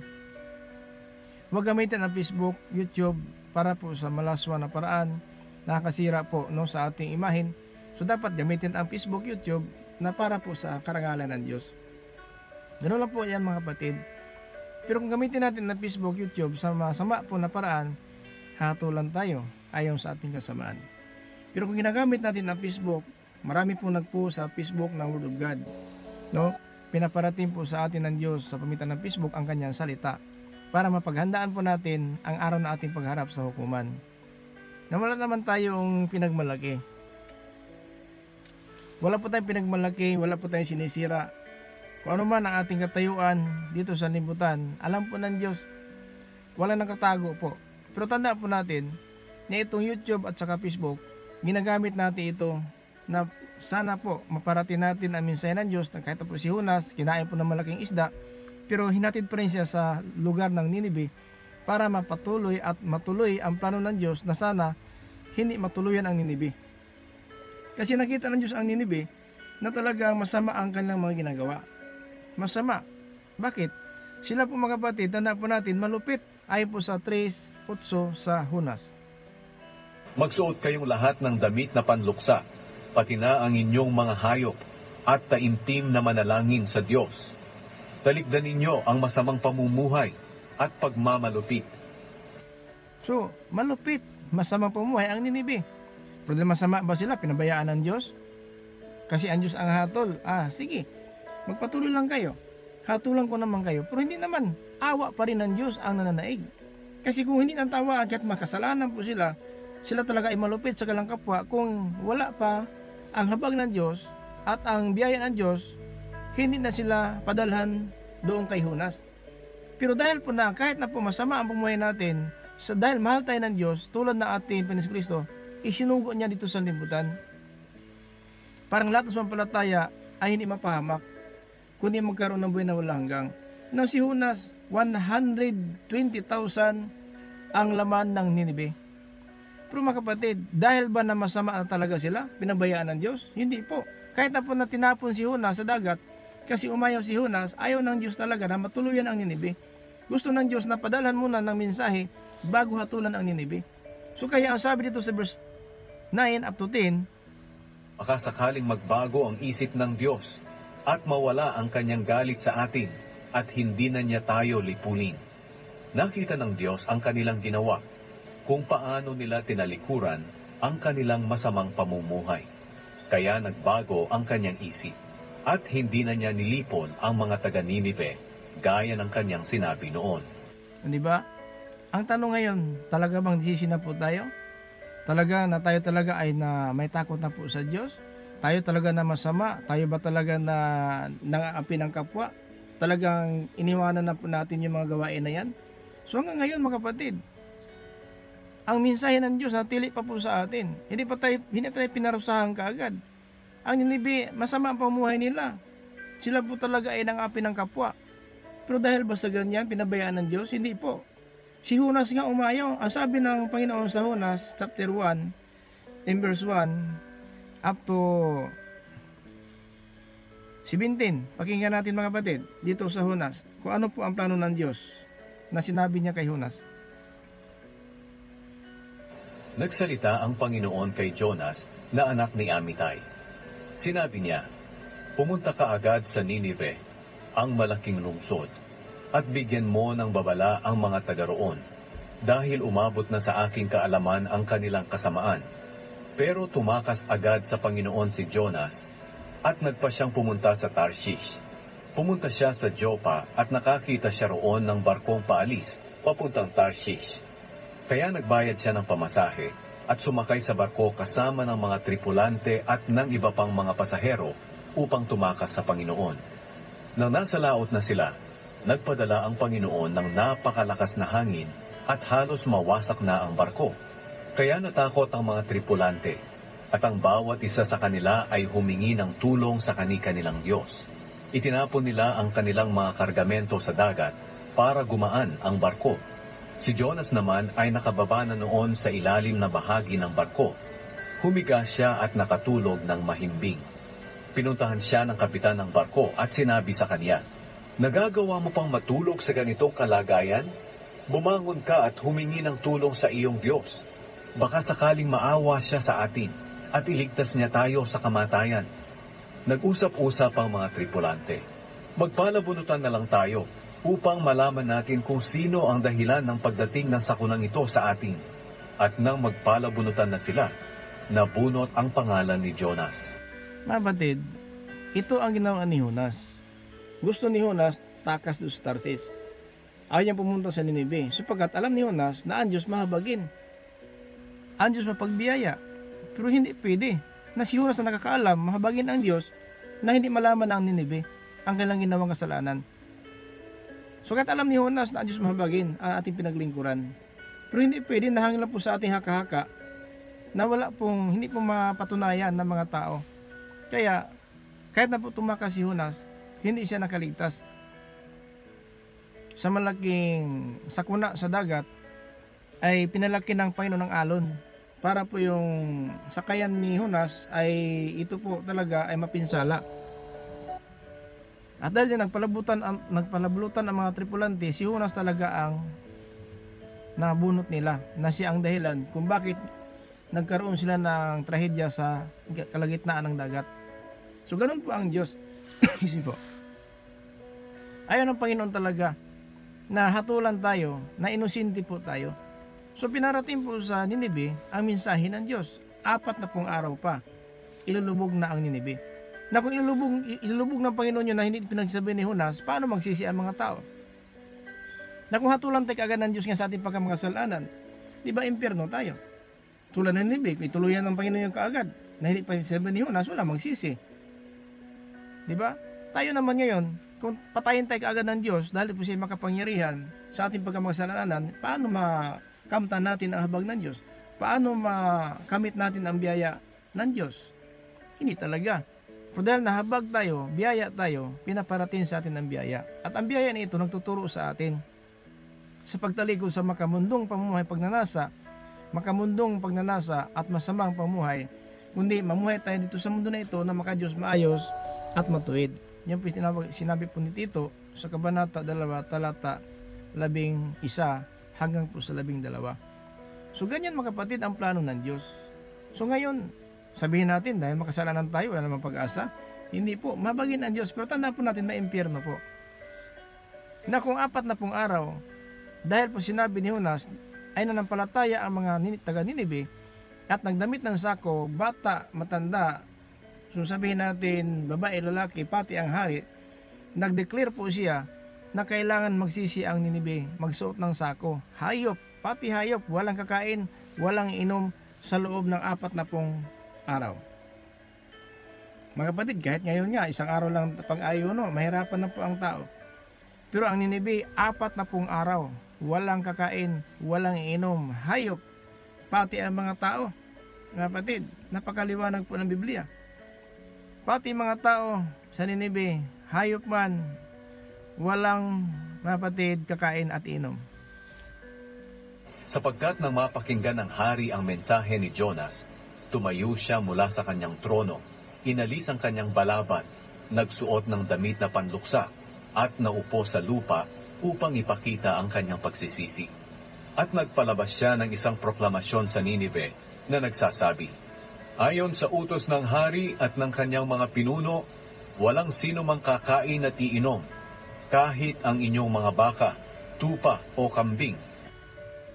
Huwag gamitin ang Facebook, YouTube para po sa malaswa na paraan, nakakasira po no, sa ating imahin. So dapat gamitin ang Facebook, YouTube na para po sa karangalan ng Diyos. Ganoon lang po yan mga kapatid. Pero kung gamitin natin ang Facebook, YouTube sa masama po na paraan, hatulan tayo ayon sa ating kasamaan. Pero kung ginagamit natin ang Facebook, marami po nagpo sa Facebook ng Word of God. No? Pinaparating po sa atin ng Diyos sa pamitan ng Facebook ang kanyang salita para mapaghandaan po natin ang araw na ating pagharap sa hukuman. Na wala naman tayong pinagmalaki. Wala po tayong pinagmalaki, wala po tayong sinisira. Kung ano man ang ating katayuan dito sa libutan, alam po ng Diyos, wala nang katago po. Pero tanda po natin na itong YouTube at saka Facebook, ginagamit natin ito na sana po maparating natin ang mensahe ng Diyos na kahit po si Jonas, kinain po ng malaking isda, pero hinatid pa rin siya sa lugar ng Ninive para mapatuloy at matuloy ang plano ng Diyos na sana hindi matuluyan ang Ninive. Kasi nakita ng Diyos ang Ninive na talagang masama ang kanilang mga ginagawa. Masama. Bakit? Sila po mga kapatid, tanda po natin, malupit ay po sa 3:8 sa Jonas. Magsuot kayong lahat ng damit na panluksa, pati na ang inyong mga hayop, at taimtim na manalangin sa Diyos. Talikdan ninyo ang masamang pamumuhay at pagmamalupit. So, malupit, masamang pamumuhay ang Ninive. Pero masama ba sila? Pinabayaan ng Diyos? Kasi ang Diyos ang hatol. Sige, magpatuloy lang kayo. Hatulan ko naman kayo. Pero hindi naman, awa pa rin ng Diyos ang nananaig. Kasi kung hindi nang tawa at makasalanan po sila talaga ay malupit sa kanilang kapwa. Kung wala pa ang habag ng Diyos at ang biyaya ng Diyos, hindi na sila padalhan doon kay Jonas. Pero dahil po na kahit na po masama ang pumuhay natin, dahil mahal tayo ng Diyos, tulad na ating Panginoon Kristo, isinugo niya dito sa libutan. Parang lahat ng sampalataya ay hindi mapahamak, kundi magkaroon ng buhay na walang hanggang. Now si Jonas, 120,000 ang laman ng Ninive. Pero mga kapatid, dahil ba na masama na talaga sila, pinabayaan ng Diyos? Hindi po. Kahit na po na tinapon si Jonas sa dagat, kasi umayaw si Jonas, ayaw ng Diyos talaga na matuluyan ang Ninive. Gusto ng Diyos na padalhan muna ng mensahe bago hatulan ang Ninive. So kaya ang sabi dito sa verse 9 up to 10, Makasakaling magbago ang isip ng Diyos at mawala ang kanyang galit sa atin at hindi na niya tayo lipunin. Nakita ng Diyos ang kanilang ginawa, kung paano nila tinalikuran ang kanilang masamang pamumuhay. Kaya nagbago ang kanyang isip at hindi na niya nilipon ang mga taga-Ninive gaya ng kanyang sinabi noon. Di ba? Ang tanong ngayon, talaga bang desisyon na po tayo? Talaga na tayo talaga ay na may takot na po sa Diyos? Tayo talaga na masama? Tayo ba talaga na nangaapi ng kapwa? Talagang iniwanan na po natin yung mga gawain na yan? So hanggang ngayon mga kapatid, ang mensahe ng Diyos natili pa po sa atin. Hindi pa tayo pinarusahan kaagad. Ang Ninibe, masama ang pamuhay nila. Sila po talaga ay nangapi ng kapwa. Pero dahil ba sa ganyan, pinabayaan ng Diyos? Hindi po. Si Jonas nga umayaw. Ang sabi ng Panginoon sa Jonas, chapter 1, in verse 1, up to 17. Pakinggan natin mga kapatid, dito sa Jonas, kung ano po ang plano ng Diyos na sinabi niya kay Jonas. Nagsalita ang Panginoon kay Jonas na anak ni Amitay. Sinabi niya, "Pumunta ka agad sa Ninive, ang malaking lungsod, at bigyan mo ng babala ang mga taga roon, dahil umabot na sa aking kaalaman ang kanilang kasamaan." Pero tumakas agad sa Panginoon si Jonas at nagpa siyang pumunta sa Tarshish. Pumunta siya sa Joppa at nakakita siya roon ng barkong paalis, papuntang Tarshish. Kaya nagbayad siya ng pamasahe at sumakay sa barko kasama ng mga tripulante at ng iba pang mga pasahero upang tumakas sa Panginoon. Nang nasa laot na sila, nagpadala ang Panginoon ng napakalakas na hangin at halos mawasak na ang barko. Kaya natakot ang mga tripulante, at ang bawat isa sa kanila ay humingi ng tulong sa kani-kanilang Diyos. Itinapon nila ang kanilang mga kargamento sa dagat para gumaan ang barko. Si Jonas naman ay nakababa na noon sa ilalim na bahagi ng barko. Humiga siya at nakatulog ng mahimbing. Pinuntahan siya ng kapitan ng barko at sinabi sa kanya, "Nagagawa mo pang matulog sa ganitong kalagayan? Bumangon ka at humingi ng tulong sa iyong Diyos. Baka sakaling maawa siya sa atin at iligtas niya tayo sa kamatayan." Nag-usap-usap ang mga tripulante. "Magpalabunutan na lang tayo upang malaman natin kung sino ang dahilan ng pagdating ng sakunang ito sa atin." At nang magpalabunutan na sila, nabunot ang pangalan ni Jonas. Mga batid, ito ang ginawa ni Jonas. Gusto ni Jonas takas doon sa Tarsis. Ayaw niyang pumunta sa Ninibe, sapagkat alam ni Jonas na ang Diyos mahabagin. Ang Diyos mapagbiyaya. Pero hindi pwede na si Jonas na nakakaalam, mahabagin ang Diyos, na hindi malaman ang Ninibe ang kailang ginawang kasalanan. So kahit alam ni Jonas na ang Diyos mahabagin ang ating pinaglingkuran, pero hindi pwede na hangin lang po sa ating haka-haka na hindi po mapatunayan ng mga tao. Kaya kahit na po tumakas si Jonas, hindi siya nakaligtas. Sa malaking sakuna sa dagat ay pinalaki ng Panginoon ng alon para po yung sakayan ni Jonas ay ito po talaga ay mapinsala. At dahil nagpalabutan ang mga tripulante, si Jonas talaga ang nabunot nila, na siya ang dahilan kung bakit nagkaroon sila ng trahedya sa kalagitnaan ng dagat. So ganun po ang Diyos. Kasi po, ayaw ng Panginoon talaga na hatulan tayo, na inosente po tayo. So pinarating po sa Ninibe ang mensahe ng Diyos. 40 araw pa, ilulubog na ang Ninibe. Na kung ilulubog ng Panginoon yun na hindi pinagsabi ni Jonas, paano magsisi ang mga tao? Na kung hatulan tayo agad ng Diyos nga sa ating pagkamakasalanan, di ba impyerno tayo? Tulad ng Ninibe, ituluyan ng Panginoon yung kaagad na hindi pa sabi ni Jonas, wala magsisi. Di ba? Tayo naman ngayon, kung patayin tayo kaagad ng Diyos dahil po siya makapangyarihan sa ating pagkamakasalanan, paano makamtan natin ang habag ng Diyos? Paano makamit natin ang biyaya ng Diyos? Hindi talaga. Pero dahil nahabag tayo, biyaya tayo, pinaparating sa atin ang biyaya. At ang biyaya na ito nagtuturo sa atin sa pagtalikod sa makamundong pamumuhay pagnanasa at masamang pamumuhay, kundi mamuhay tayo dito sa mundo na ito na makadiyos maayos at matuwid. Yan po sinabi po ni Tito sa Kabanata 2, talata 11 hanggang po sa 12. So ganyan mga kapatid ang plano ng Diyos. So ngayon, sabihin natin dahil makasalanan tayo, wala namang pag-asa. Hindi po, mabagin ang Diyos. Pero tanda po natin na impyerno po. Na kung 40 araw, dahil po sinabi ni Jonas, ay nanampalataya ang mga taga Ninibe at nagdamit ng sako, bata, matanda, so sabihin natin, babae, lalaki, pati ang hari, nag-declare po siya na kailangan magsisi ang Ninibe, magsuot ng sako. Hayop, pati hayop, walang kakain, walang inom sa loob ng 40 araw. Mga kapatid, kahit ngayon nga, isang araw lang pag-ayuno, mahirapan na po ang tao. Pero ang Ninibe, 40 araw, walang kakain, walang inom, hayop, pati ang mga tao. Mga kapatid, napakaliwanag po ng Biblia. Pati mga tao sa Ninibe, hayop man, walang, mga kapatid, kakain at inom. Sapagkat nang mapakinggan ng hari ang mensahe ni Jonas, tumayo siya mula sa kanyang trono, inalis ang kanyang balabat, nagsuot ng damit na panluksa, at naupo sa lupa upang ipakita ang kanyang pagsisisi. At nagpalabas siya ng isang proklamasyon sa Ninive na nagsasabi, ayon sa utos ng hari at ng kanyang mga pinuno, walang sino mang kakain at iinom, kahit ang inyong mga baka, tupa o kambing.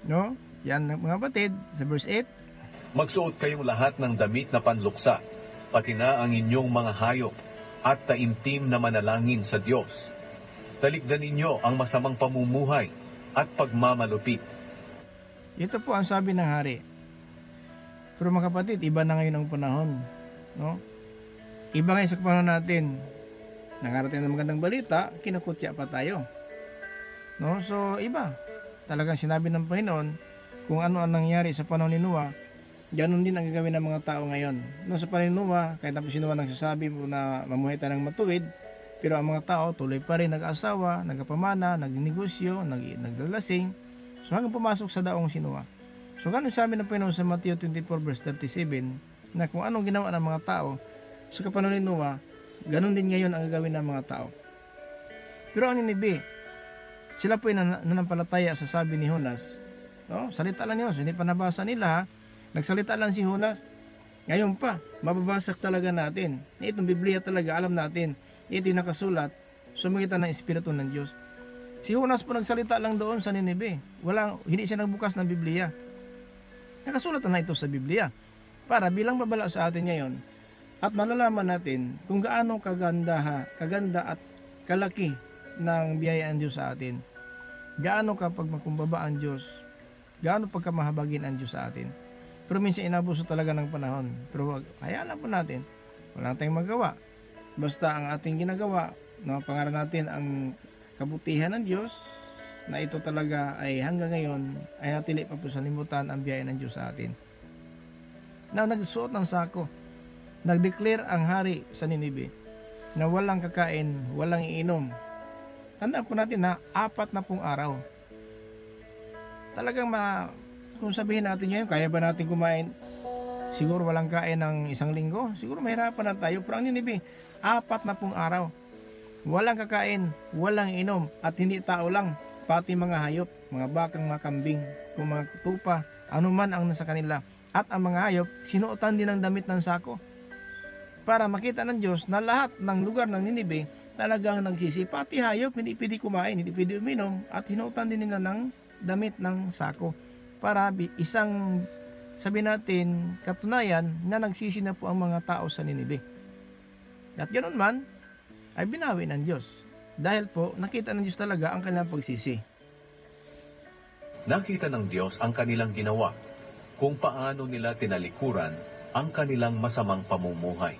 No? Yan mga kapatid, sa verse 8. Magsuot kayong lahat ng damit na panluksa, pati na ang inyong mga hayop, at taimtim na manalangin sa Diyos. Talikdan ninyo ang masamang pamumuhay at pagmamalupit. Ito po ang sabi ng hari. Pero mga kapatid, iba na ngayon ang panahon. No? Iba ngayon sa panahon natin. Nakarating ng magandang balita, kinukutya pa tayo. No? So, iba. Talagang sinabi ng Panginoon, kung ano ang nangyari sa panahon ni Noah, ganun din ang gagawin ng mga tao ngayon. No, sa panahon ni Noah, kahit tapos si Noah nagsasabi mo na mamuhay tayo ng matuwid, pero ang mga tao tuloy pa rin nag-asawa, nagpamana, nagnegosyo, nagdalasing. So hanggang pumasok sa daong si Noah. So ganun sabi ng Panginoon sa Matthew 24 verse 37, na kung anong ginawa ng mga tao sa kapanahon ni Noah, ganun din ngayon ang gagawin ng mga tao. Pero ang Ninibe, sila po ay nanampalataya sa sabi ni Jonas. No? Salita lang ni Jonas, hindi pa nabasa nila ha. Nagsalita lang si Jonas. Ngayon pa, mababasak talaga natin. Itong Biblia talaga, alam natin. Ito yung nakasulat, sumagitan ng Espiritu ng Diyos. Si Jonas po nagsalita lang doon sa Ninibe. Hindi siya nagbukas ng Biblia. Nakasulat na ito sa Biblia. Para bilang babala sa atin ngayon, at malalaman natin kung gaano kaganda at kalaki ng biyaya ng Diyos sa atin. Gaano kapag magkumbaba ang Diyos, gaano pagkamahabagin ang Diyos sa atin. Pero minsan inabuso talaga ng panahon. Pero hayaan po natin, wala tayong magawa. Basta ang ating ginagawa, pangaral natin ang kabutihan ng Diyos, na ito talaga ay hanggang ngayon ay natili pa po sa limutan ang biyaya ng Diyos sa atin. Na nagsuot ng sako, nagdeclare ang hari sa Ninibe na walang kakain, walang iinom. Tandaan po natin na 40 araw. Talagang kung sabihin natin ngayon, kaya ba natin kumain? Siguro walang kain ng isang linggo. Siguro mahirapan na tayo. Pero ang Ninibe, 40 araw. Walang kakain, walang inom, at hindi tao lang, pati mga hayop, mga bakang, mga kambing, kung mga tupa, anuman ang nasa kanila. At ang mga hayop, sinuotan din ng damit ng sako. Para makita ng Diyos na lahat ng lugar ng Ninibe talagang nagsisi. Pati hayop, hindi pwede kumain, hindi pwede uminom, at sinuotan din nila ng damit ng sako. Para isang, sabi natin, katunayan na nagsisi na po ang mga tao sa Ninibe. At ganoon man, ay binawi ng Diyos. Dahil po, nakita ng Diyos talaga ang kanilang pagsisi. Nakita ng Diyos ang kanilang ginawa, kung paano nila tinalikuran ang kanilang masamang pamumuhay.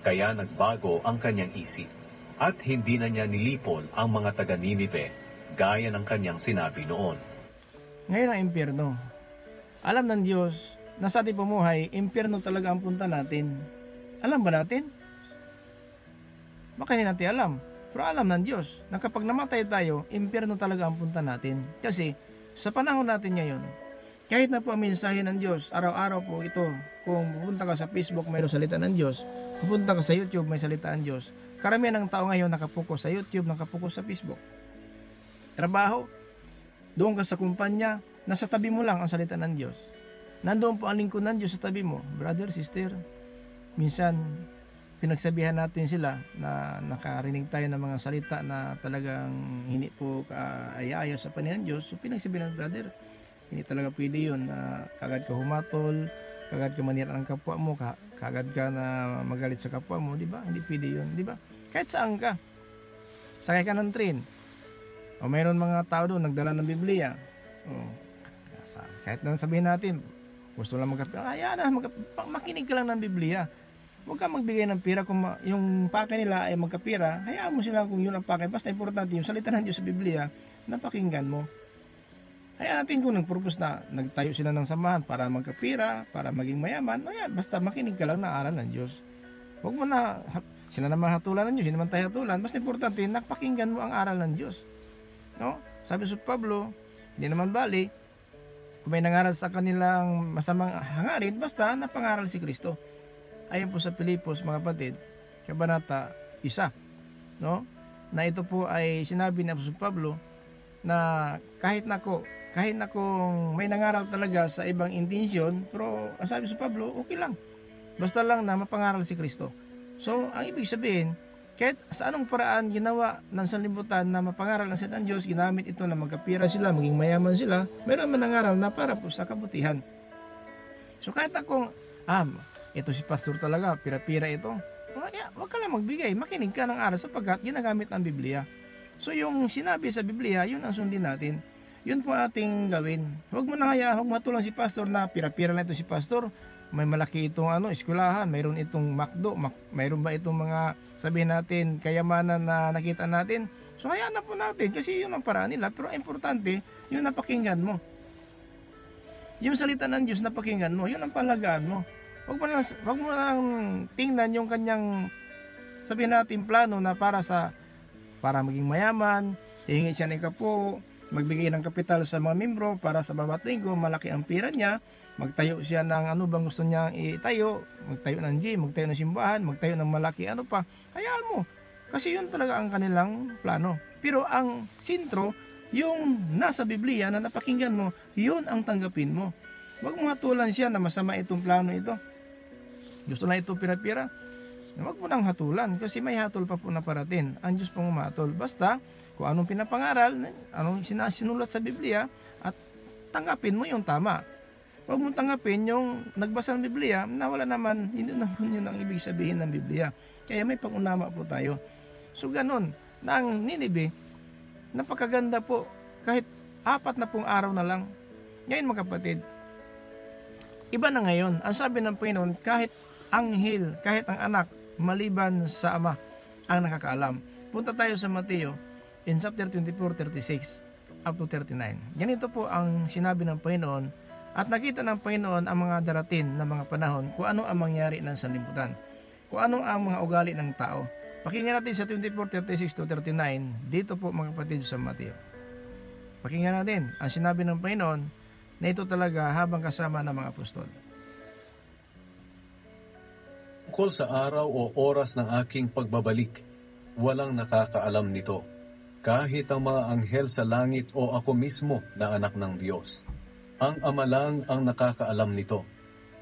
Kaya nagbago ang kanyang isip, at hindi na niya nilipol ang mga taga-Ninive, gaya ng kanyang sinabi noon. Ngayon ang impyerno. Alam ng Diyos na sa ating pamumuhay, impyerno talaga ang punta natin. Alam ba natin? Baka hindi natin alam. Pero alam ng Diyos na kapag namatay tayo, impyerno talaga ang punta natin. Kasi sa panahon natin ngayon, kahit na po ang mensahe ng Diyos, araw-araw po ito, kung pupunta ka sa Facebook, mayroong salita ng Diyos, pupunta ka sa YouTube, may salita ng Diyos. Karamihan ng tao ngayon nakapokus sa YouTube, nakapokus sa Facebook. Trabaho, doon ka sa kumpanya, nasa tabi mo lang ang salita ng Diyos. Nandoon po ang lingkod ng Diyos sa tabi mo, brother, sister. Minsan, pinagsabihan natin sila na nakarinig tayo ng mga salita na talagang hindi po kaaya-aya sa panahon ng Diyos. So pinagsabihan ng brother, hindi talaga pwede yun na kagad ka humatol, kagad ka manira ng kapwa mo, kagad ka na magalit sa kapwa mo, di ba? Hindi pwede yun, di ba? Kahit saan ka, sakay ka ng train, o mayroon mga tao doon nagdala ng Biblia, kahit na sabihin natin, gusto lang makinig ka lang ng Biblia. huwag ka magbigay ng pira kung yung pake nila ay magkapira, hayaan mo sila kung yun ang pake. Basta importante yung salita ng Diyos sa Biblia, napakinggan mo. Hayaan natin kung nag-purpose na nagtayo sila ng samahan para magkapira, para maging mayaman, basta makinig ka lang ng aral ng Diyos. Huwag mo na, sila naman hatulan ng Diyos, hindi naman tayo hatulan. Basta importante, napakinggan mo ang aral ng Diyos. No? Sabi sa Pablo, hindi naman bali, kung may nangaral sa kanilang masamang hangarin, basta napangaral si Kristo. Ayon po sa Pilipos, mga kapatid, Kabanata 1, no? Na ito po ay sinabi ni Apostol Pablo na kahit na kung may nangaral talaga sa ibang intensyon, pero ang sabi sa Pablo, okay lang. Basta lang na mapangaral si Kristo. So, ang ibig sabihin, kahit sa anong paraan ginawa ng sanlibutan na mapangaral ang salita ng Diyos, ginamit ito na magkapira sila, maging mayaman sila, mayroon man nangaral na para po sa kabutihan. So, kahit akong, ito si pastor talaga, pira-pira ito, wag ka lang magbigay, makinig ka ng aral sapagkat ginagamit ang Biblia. So, yung sinabi sa Biblia, yun ang sundin natin. Yun po ating gawin. Huwag mo na huwag matulong si pastor na pira-pira lang ito si pastor. May malaki itong eskwelahan, mayroon itong McDo, mayroon ba itong mga sabihin natin kayamanan na nakita natin. So hayaan na po natin kasi yun ang paraan nila. Pero importante, yun napakinggan mo. Yung salita ng Diyos napakinggan mo, yun ang palagaan mo. Huwag mo lang tingnan yung kanyang sabihin natin plano na para maging mayaman, hihingi siya ng kapo, magbigay ng kapital sa mga membro para sa bawat linggo, malaki ang pira niya, magtayo siya ng ano bang gusto niya itayo, magtayo ng gym, magtayo ng simbahan, magtayo ng malaki ano pa, hayaan mo. Kasi yun talaga ang kanilang plano. Pero ang sentro, yung nasa Biblia na napakinggan mo, yun ang tanggapin mo. Huwag mo hatulan siya na masama itong plano ito. Gusto lang ito pira-pira. Huwag mo nang hatulan kasi may hatol pa po na parating. Ang Diyos pong umatol. Basta kung anong pinapangaral, anong sinulat sa Biblia at tanggapin mo yung tama. Huwag mong tanggapin yung nagbasa ng Biblia na wala naman, hindi naman yun ang ibig sabihin ng Biblia. Kaya may pag-unama po tayo. So ganun, na ang Ninibe, napakaganda po kahit 4 na pong araw na lang. Ngayon mga kapatid, iba na ngayon. Ang sabi ng Panginoon, kahit anghel, kahit ang anak, maliban sa ama, ang nakakaalam. Punta tayo sa Mateo in chapter 24:36 up to 39. Ganito po ang sinabi ng Panginoon at nakita ng Panginoon ang mga darating na mga panahon kung ano ang mangyari ng sanlibutan, kung ano ang mga ugali ng tao. Pakinggan natin sa 24:36 to 39 dito po mga kapatid sa Mateo. Pakinggan natin ang sinabi ng Panginoon na ito talaga habang kasama ng mga apostol. Tungkol sa araw o oras ng aking pagbabalik, walang nakakaalam nito, kahit ang mga anghel sa langit o ako mismo na anak ng Diyos. Ang Ama lang ang nakakaalam nito.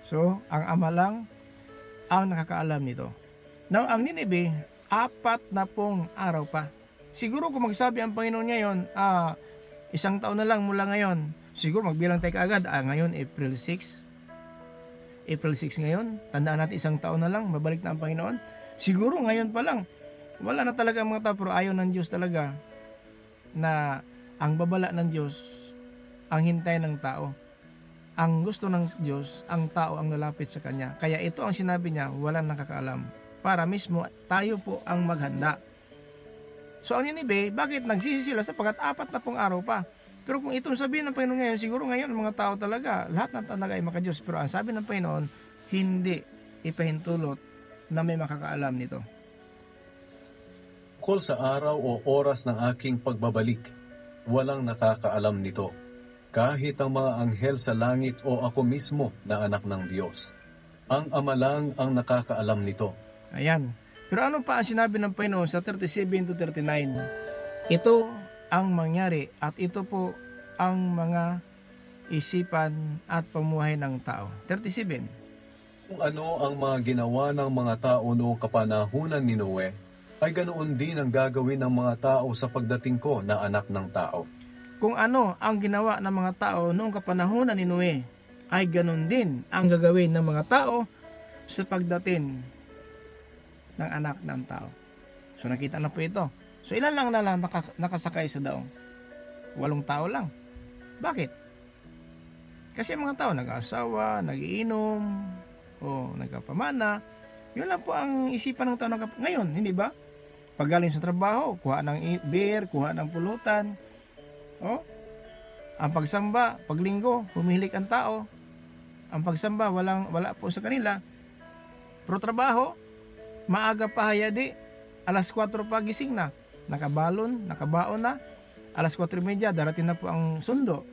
So, ang Ama lang ang nakakaalam nito. Now, ang Ninibe, 40 araw pa. Siguro kung magsabi ang Panginoon ngayon, 1 taon na lang mula ngayon, siguro magbilang tayo kaagad, ngayon April 6 ngayon, tandaan natin 1 taon na lang, mabalik na ang Panginoon. Siguro ngayon pa lang, wala na talaga ang mga tao, pero ayaw ng Diyos talaga na ang babala ng Diyos, ang hintay ng tao. Ang gusto ng Diyos, ang tao ang lalapit sa Kanya. Kaya ito ang sinabi niya, walang nakakaalam. Para mismo tayo po ang maghanda. So ang Ninibe, bakit nagsisi sila? Sapagkat 4 na pong araw pa. Pero kung itong sabihin ng Panginoon ngayon, siguro ngayon ang mga tao talaga, lahat na talaga ay makadiyos. Pero ang sabi ng Panginoon, hindi ipahintulot na may makakaalam nito. Tungkol sa araw o oras ng aking pagbabalik, walang nakakaalam nito, kahit ang mga anghel sa langit o ako mismo na anak ng Diyos. Ang Ama lang ang nakakaalam nito. Ayan. Pero ano pa ang sinabi ng Panginoon sa 37 to 39? Ito ang mangyari at ito po ang mga isipan at pamuhay ng tao. 37. Kung ano ang mga ginawa ng mga tao noong kapanahunan ni Noe, ay ganoon din ang gagawin ng mga tao sa pagdating ko na anak ng tao. Kung ano ang ginawa ng mga tao noong kapanahunan ni Noe, ay ganoon din ang gagawin ng mga tao sa pagdating ng anak ng tao. So nakita na po ito. So ilan lang na lang nakasakay sa daong? 8 tao lang. Bakit? Kasi mga tao nag-aasawa, nagiinom, o nagkapamana, Yun lang po ang isipan ng tao ngayon, hindi ba? Pag galing sa trabaho, kuha ng beer, kuha ng pulutan. Oh, ang pagsamba, paglinggo, humihilik ang tao. Ang pagsamba, wala po sa kanila. Pero trabaho, maaga pa hayadi, alas 4 pa gising na. Nakabaon na. Alas 4:30, darating na po ang sundo.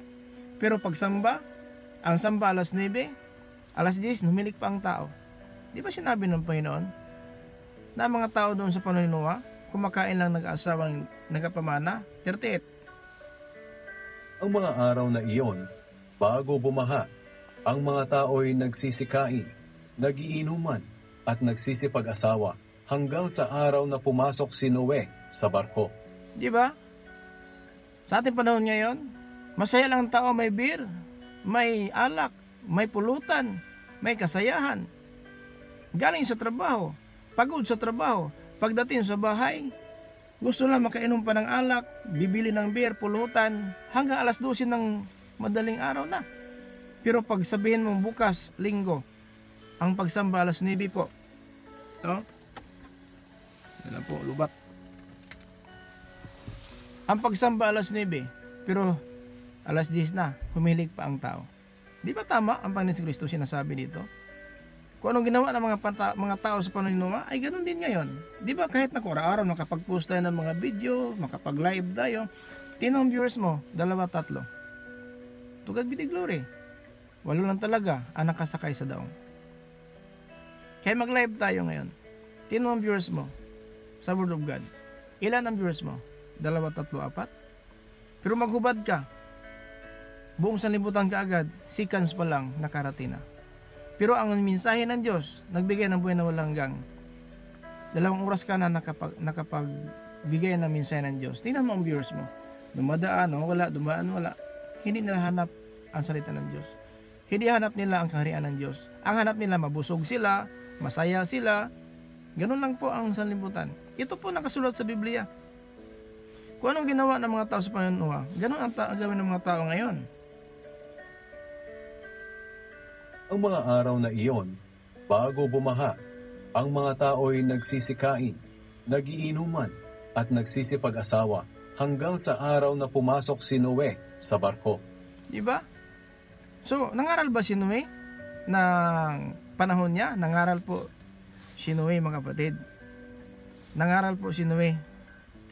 Pero pagsamba, ang samba alas 9, alas 10, humilik pa ang tao. Di ba sinabi ng Panginoon na mga tao doon sa panahon ni Noah, kumakain lang nag-asawang nagapamana? 38. Ang mga araw na iyon, bago bumaha, ang mga tao'y nagsisikain, nagiinuman at nagsisipag-asawa hanggang sa araw na pumasok si Noe sa barko. Di ba? Sa ating panahon ngayon, masaya lang ang tao, may beer, may alak, may pulutan, may kasayahan. Galing sa trabaho, pagod sa trabaho, pagdating sa bahay, gusto lang makainom pa ng alak, bibili ng beer, pulutan, hanggang alas 12 ng madaling araw na. Pero pag sabihin mo bukas, linggo, ang pagsamba alas 9 po. So, yan po, lubat. Ang pagsamba alas 9, pero alas 10 na, humilig pa ang tao. Di ba tama ang Panginoon Kristo sinasabi dito? Kung anong ginawa ng mga tao sa panahon ni Noah, ay ganun din ngayon. Di ba kahit na araw-araw makapag-post tayo ng mga video, makapag-live tayo, tinong viewers mo, 2-3. To God be the glory. 8 lang talaga ang nakasakay sa daong. Kaya mag-live tayo ngayon. Tinong viewers mo sa Word of God. Ilan ang viewers mo? 2, 3, 4. Pero maghubad ka. Buong sanlibutan ka agad, seconds pa lang nakarating na. Pero ang mensahe ng Diyos, nagbigay ng buhay na walang hanggang. 2 oras ka na nakapagbigay ng mensahe ng Diyos. Tingnan mo ang viewers mo. Dumadaan, wala. Hindi nila hanap ang salita ng Diyos. Hindi hanap nila ang kaharian ng Diyos. Ang hanap nila, mabusog sila, masaya sila. Ganun lang po ang sanlibutan. Ito po nakasulat sa Biblia. Kung anong ginawa ng mga tao sa panahon Noah, ganun ang gawin ng mga tao ngayon. Ang mga araw na iyon, bago bumaha, ang mga tao'y nagsisikain, nagiinuman at nagsisipag-asawa hanggang sa araw na pumasok si Noe sa barko. Diba? So, nangaral ba si Noe ng panahon niya? Nangaral po si Noe, mga kapatid. Nangaral po si Noe.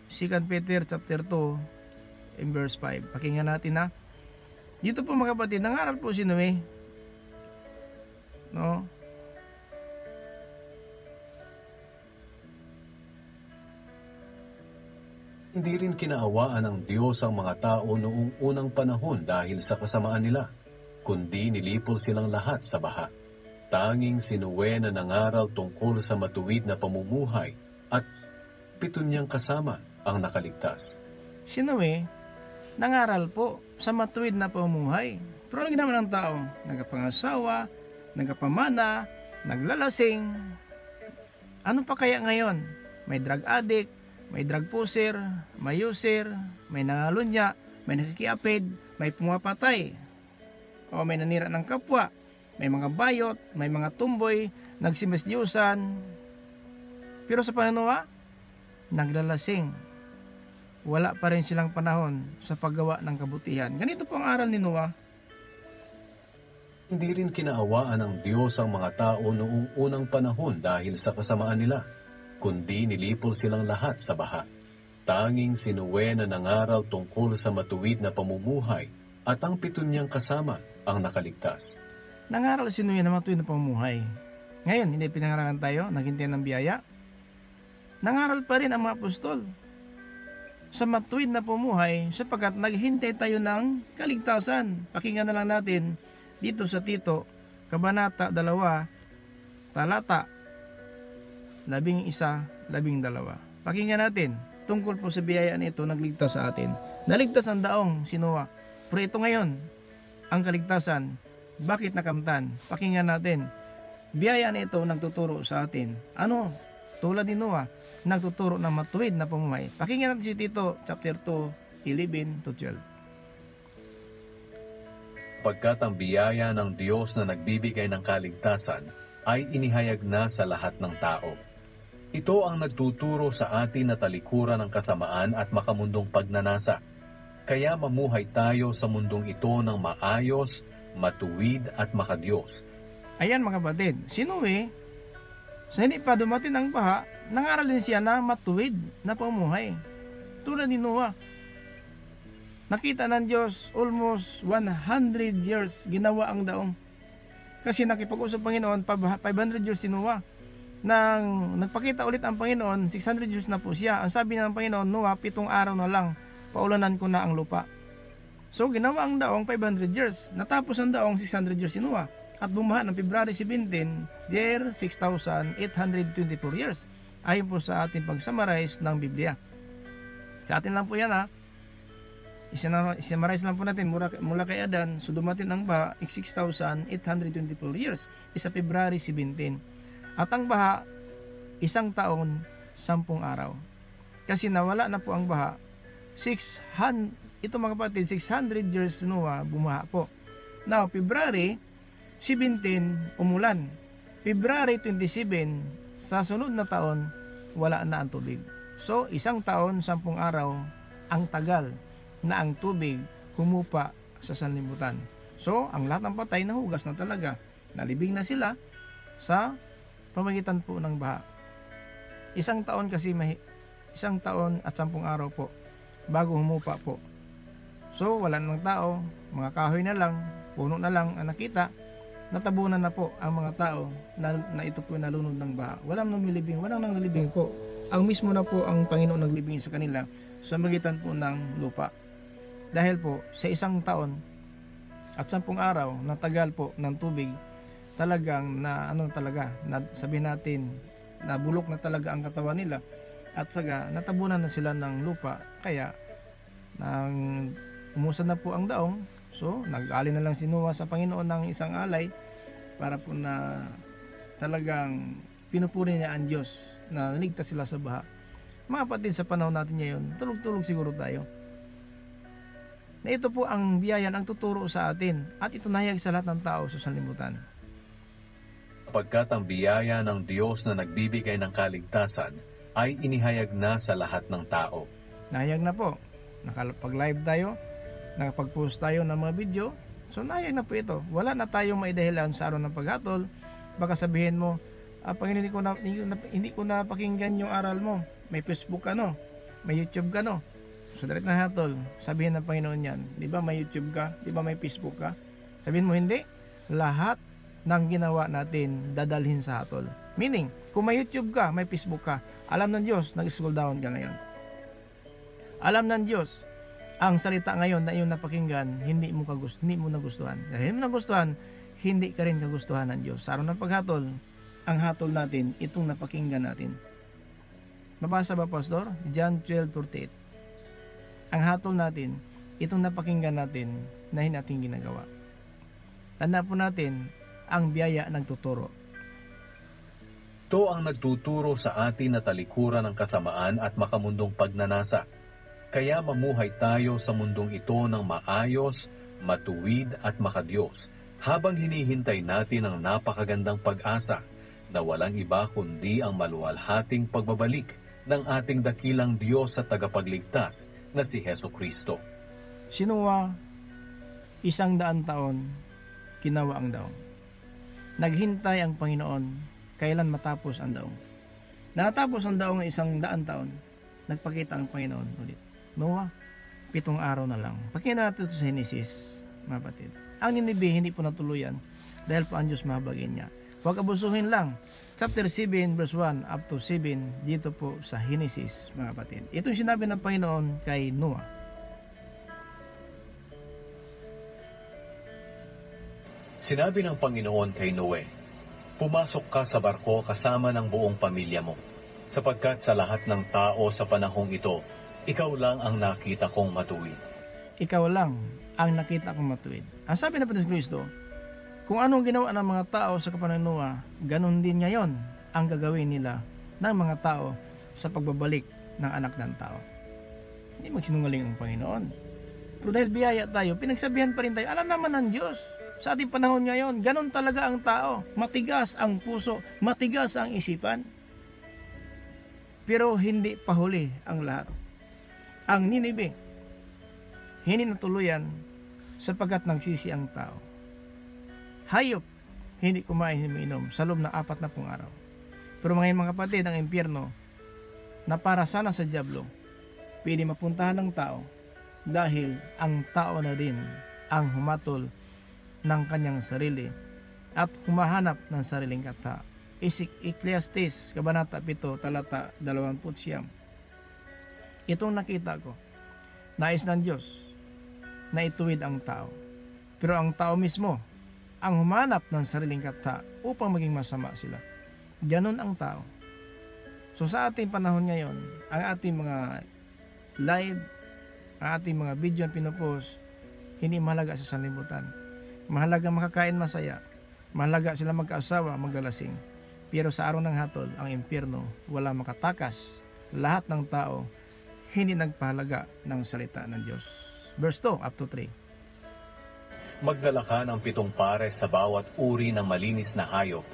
2 Peter chapter 2 in verse 5. Pakinggan natin na. Dito po, mga kapatid, nangaral po si Noe. No? Hindi rin kinaawaan ng Diyos ang mga tao noong unang panahon dahil sa kasamaan nila, kundi nilipol silang lahat sa baha. Tanging si Noe na nangaral tungkol sa matuwid na pamumuhay at 7 niyang kasama ang nakaligtas. Si Noe, nangaral po sa matuwid na pamumuhay. Pero ano ginawa ng tao? Nagkapangasawa, nagkapamana, naglalasing. Ano pa kaya ngayon? May drug addict, may drug pusher, may user, may nangalunya, may nakikiapid, may pumapatay, o may nanira ng kapwa, may mga bayot, may mga tumboy, nagsimisdiyusan. Pero sa pananawa, naglalasing. Wala pa rin silang panahon sa paggawa ng kabutihan. Ganito po ang aral ni Noah. Hindi rin kinaawaan ng Diyos ang mga tao noong unang panahon dahil sa kasamaan nila, kundi nilipol silang lahat sa baha. Tanging si Noe na nangaral tungkol sa matuwid na pamumuhay at ang 7 niyang kasama ang nakaligtas. Nangaral si Noe na matuwid na pamumuhay. Ngayon, hindi pinangarangan tayo, naghintay ng biyaya. Nangaral pa rin ang mga apostol sa matuwid na pamumuhay sapagkat naghintay tayo ng kaligtasan. Pakinggan na lang natin dito sa Tito, Kabanata 2, Talata 11-12. Pakinggan natin, tungkol po sa biyaya nito nagligtas sa atin. Naligtas ang daong si Noah. Pero ito ngayon, ang kaligtasan, bakit nakamtan? Pakinggan natin, biyaya nito nagtuturo sa atin. Ano? Tulad ni Noah, nagtuturo ng matuwid na pamumuhay. Pakinggan natin si Tito, chapter 2, 11-12. Pagkat ang biyaya ng Diyos na nagbibigay ng kaligtasan ay inihayag na sa lahat ng tao. Ito ang nagtuturo sa atin na talikuran ng kasamaan at makamundong pagnanasa. Kaya mamuhay tayo sa mundong ito ng maayos, matuwid at makadiyos. Ayan mga kapatid, si Noe, sa hindi pa dumating ang baha, nangaral din siya na matuwid na pamuhay. Tulad ni Noah. Nakita ng Diyos almost 100 years ginawa ang daong. Kasi nakipag-usap Panginoon, 500 years si Noah. Nang nagpakita ulit ang Panginoon, 600 years na po siya. Ang sabi ng Panginoon, Noah, 7 araw na lang, paulanan ko na ang lupa. So ginawa ang daong 500 years. Natapos ang daong 600 years si Noah. At bumaha ng February 17, year 6,824 years. Ayon po sa ating pag-summarize ng Biblia. Sa atin lang po yan ha. Isummarize lang po natin mula kay Adan, so dumating ang baha 6,824 years, isa February 17. At ang baha, 1 taon, 10 araw. Kasi nawala na po ang baha, ito mga kapatid, 600 years Noah, bumaha po. Now, February 17, umulan. February 27, sa sunod na taon, wala na ang tubig. So, 1 taon, 10 araw, ang tagal na ang tubig humupa sa sanlibutan. So, ang lahat ng patay nahugas na talaga. Nalibing na sila sa pamagitan po ng baha. 1 taon kasi 1 taon at 10 araw po bago humupa po. So, wala nang tao, mga kahoy na lang, puno na lang ang nakita. Natabunan na po ang mga tao na ito po nalunod ng baha. Walang nanglilibing po. Ang mismo na po ang Panginoon naglibing sa kanila sa magitan po ng lupa. Dahil po sa 1 taon at 10 araw na tagal po ng tubig, talagang na sabihin natin na bulok na talaga ang katawan nila at saga natabunan na sila ng lupa. Kaya nang umusad na po ang daong, so nag-alin na lang si Noah sa Panginoon ng isang alay para po na talagang pinupuri niya ang Diyos na naligtas sila sa baha. Mga kapatid, sa panahon natin ngayon, tulog-tulog siguro tayo. Na ito po ang biyaya ang tuturo sa atin at ito nahayag sa lahat ng tao sa sanlibutan. Sapagkat ang biyaya ng Diyos na nagbibigay ng kaligtasan ay inihayag na sa lahat ng tao. Nahayag na po. Nakapag-live tayo, nakapag-post tayo ng mga video. So nahayag na po ito. Wala na tayong maidahilan sa araw ng paghatol. Baka sabihin mo, Panginoon, hindi ko na pakinggan yung aral mo. May Facebook ka no? May YouTube ka no? So direct na hatol, sabihin ng Panginoon yan, di ba may YouTube ka? Di ba may Facebook ka? Sabihin mo hindi, lahat ng ginawa natin dadalhin sa hatol. Meaning, kung may YouTube ka, may Facebook ka, alam ng Diyos, nag-scroll down ka ngayon. Alam ng Diyos, ang salita ngayon na iyong napakinggan, hindi mo nagustuhan. Dahil hindi mo nagustuhan, hindi ka rin kagustuhan ng Diyos. Sa araw ng paghatol, ang hatol natin, itong napakinggan natin. Mabasa ba, Pastor? John 12:48. Ang hatol natin, itong napakinggan natin na hindi natin ginagawa. Tanda po natin, ang biyaya nagtuturo. Ito ang nagtuturo sa atin na talikuran ng kasamaan at makamundong pagnanasa. Kaya mamuhay tayo sa mundong ito ng maayos, matuwid at makadiyos, habang hinihintay natin ang napakagandang pag-asa na walang iba kundi ang maluwalhating pagbabalik ng ating dakilang Diyos sa tagapagligtas na si Heso Kristo. Si Noah, 100 taon, ginawa ang daong. Naghintay ang Panginoon, kailan matapos ang daong. Natapos ang daong ng 100 taon, nagpakita ang Panginoon ulit. Noah, 7 araw na lang. Pakinggan natin ito sa Genesis, mga kapatid. Ang Ninibe, hindi po natuluyan dahil po ang Diyos mahabagin niya. Huwag abusuhin lang. Chapter 7, verse 1 up to 7, dito po sa Genesis, mga kapatid. Ito yung sinabi ng Panginoon kay Noah. Sinabi ng Panginoon kay Noe, "Pumasok ka sa barko kasama ng buong pamilya mo, sapagkat sa lahat ng tao sa panahong ito, ikaw lang ang nakita kong matuwid." Ikaw lang ang nakita kong matuwid. Ang sabi ng Panginoon Kristo, kung anong ginawa ng mga tao sa kapanahon ni Noah, ganun din ngayon ang gagawin nila ng mga tao sa pagbabalik ng anak ng tao. Hindi magsinungaling ang Panginoon. Pero dahil biyaya tayo, pinagsabihan pa rin tayo, alam naman ng Diyos. Sa ating panahon ngayon, ganun talaga ang tao. Matigas ang puso, matigas ang isipan. Pero hindi pahuli ang lahat. Ang Ninibe, hindi natuluyan sapagkat nagsisi ang tao. Hayop, hindi kumain, hindi minom sa loob ng 40 araw. Pero mga kapatid, ang impyerno na para sana sa dyablo, pwede mapuntahan ng tao dahil ang tao na din ang humatol ng kanyang sarili at humahanap ng sariling kata. Ecclesiastes, Kabanata 7, talata 29. Itong nakita ko, nais ng Diyos na ituwid ang tao. Pero ang tao mismo ang humanap ng sariling kata upang maging masama sila. Ganon ang tao. So sa ating panahon ngayon, ang ating mga live, ang ating mga video ang pinupost, hindi mahalaga sa sanlibutan. Mahalaga makakain masaya. Mahalaga sila magkaasawa, magdalasing. Pero sa araw ng hatol, ang impyerno, wala makatakas. Lahat ng tao, hindi nagpahalaga ng salita ng Diyos. Verse 2 up to 3. Magdala ka ng 7 pares sa bawat uri ng malinis na hayop,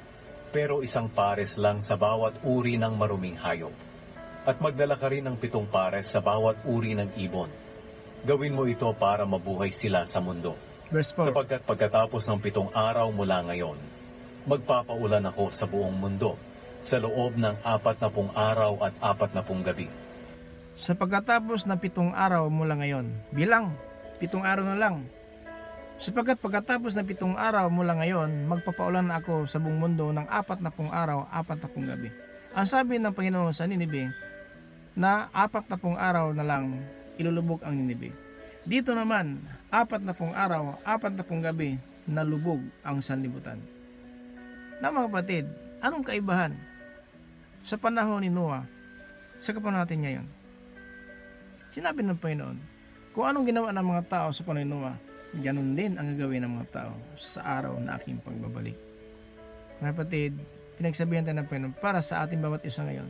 pero 1 pares lang sa bawat uri ng maruming hayop. At magdala ka rin ng 7 pares sa bawat uri ng ibon. Gawin mo ito para mabuhay sila sa mundo. Verse 4. Sapagkat pagkatapos ng 7 araw mula ngayon, magpapaulan ako sa buong mundo sa loob ng 40 araw at 40 gabi. Sa pagkatapos ng 7 araw mula ngayon, bilang 7 araw na lang. Sapagkat pagkatapos ng 7 araw mula ngayon, magpapaulan ako sa buong mundo ng 40 araw, 40 gabi. Ang sabi ng Panginoon sa Ninibe, na 40 araw na lang ilulubog ang Ninibe. Dito naman, 40 araw, 40 gabi, nalubog ang sanlibutan. Na mga kapatid, anong kaibahan sa panahon ni Noah sa kapanahon natin ngayon? Sinabi ng Panginoon, kung anong ginawa ng mga tao sa panahon ni Noah, ganun din ang gagawin ng mga tao sa araw na aking pagbabalik. Mga kapatid, pinagsabihan tayo ng Panginoon para sa ating bawat isa ngayon,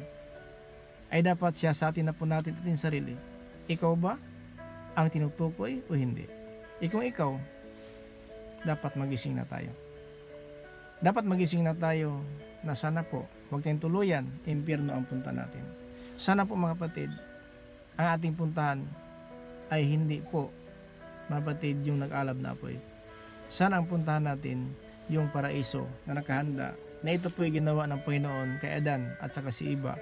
ay dapat siya sa atin na po natin ating sarili. Ikaw ba ang tinutukoy o hindi? Kung ikaw, dapat magising na tayo. Dapat magising na tayo na sana po, huwag tayong tuluyan, impyerno ang punta natin. Sana po mga kapatid, ang ating puntahan ay hindi po, mga kapatid, yung nag-alab na apoy. Sana ang puntahan natin yung paraiso na nakahanda, na ito po ay ginawa ng Panginoon kay Adan at saka si Eva,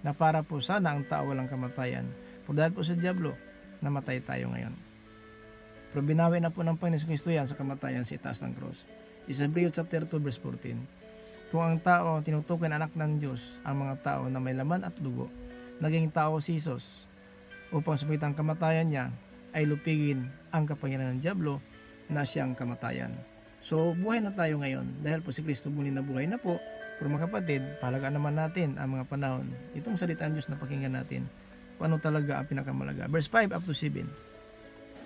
na para po sana ang tao walang kamatayan. Pero dahil po sa dyablo, namatay tayo ngayon. Pero binawi na po ng Panginoon Kristo yan sa kamatayan sa itaas ng cross. Hebreo chapter 2 verse 14. Kung ang tao tinutukoy na anak ng Diyos, ang mga tao na may laman at dugo, naging tao si Jesus, upang sumilit ang kamatayan niya, ay lupigin ang kapangyarihan ng dyablo na siyang kamatayan. So buhay na tayo ngayon dahil po si Kristo muli na buhay na po. Pero mga kapatid, pahalagaan naman natin ang mga panahon. Itong salita ng Diyos na pakinggan natin kung ano talaga ang pinakamalaga. Verse 5 up to 7.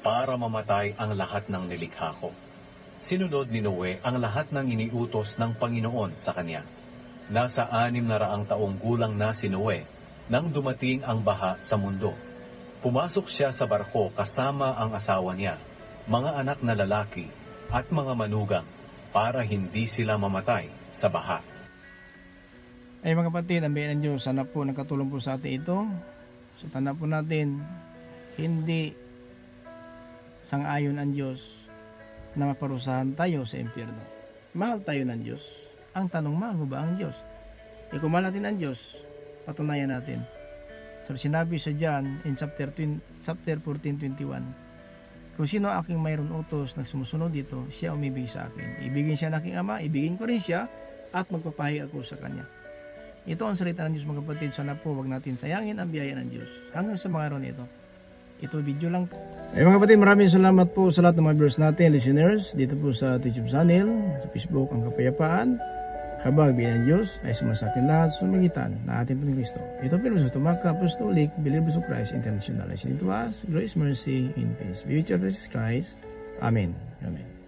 Para mamatay ang lahat ng nilikha ko. Sinunod ni Noe ang lahat ng iniutos ng Panginoon sa kanya. Nasa 600 taong gulang na si Noe nang dumating ang baha sa mundo. Pumasok siya sa barko kasama ang asawa niya, mga anak na lalaki at mga manugang para hindi sila mamatay sa baha. Ay mga kapatid, ang biyaya ng Diyos, sana po nakatulong po sa atin ito. So tanda po natin, hindi sang-ayon ang Diyos na maparusahan tayo sa impyerno. Mahal tayo ng Diyos. Ang tanong, mahal mo ba ang Diyos? Kung mahal natin ang Diyos, patunayan natin. So sinabi sa John in chapter 14:21, kung sino aking mayroon utos na sumusunod dito, siya umibig sa akin. Ibigin siya ng aking ama, ibigin ko rin siya, at magpapahig ako sa kanya. Ito ang salita ng Diyos mga kapatid. Sana po wag natin sayangin ang biyaya ng Diyos. Hanggang sa mga araw nito. Ito video lang po. Ay mga kapatid, maraming salamat po sa lahat ng mga viewers natin, listeners, dito po sa YouTube channel, sa Facebook, ang Kapayapaan. Habang biyaya ng Diyos ay sumasatin lahat sa magitan na ating Panginoong Kristo. Ito po sa Tumaka Apostolic Believers of Christ International. Listening to us, grace, mercy, and peace. Be with you, Jesus Christ. Amen. Amen.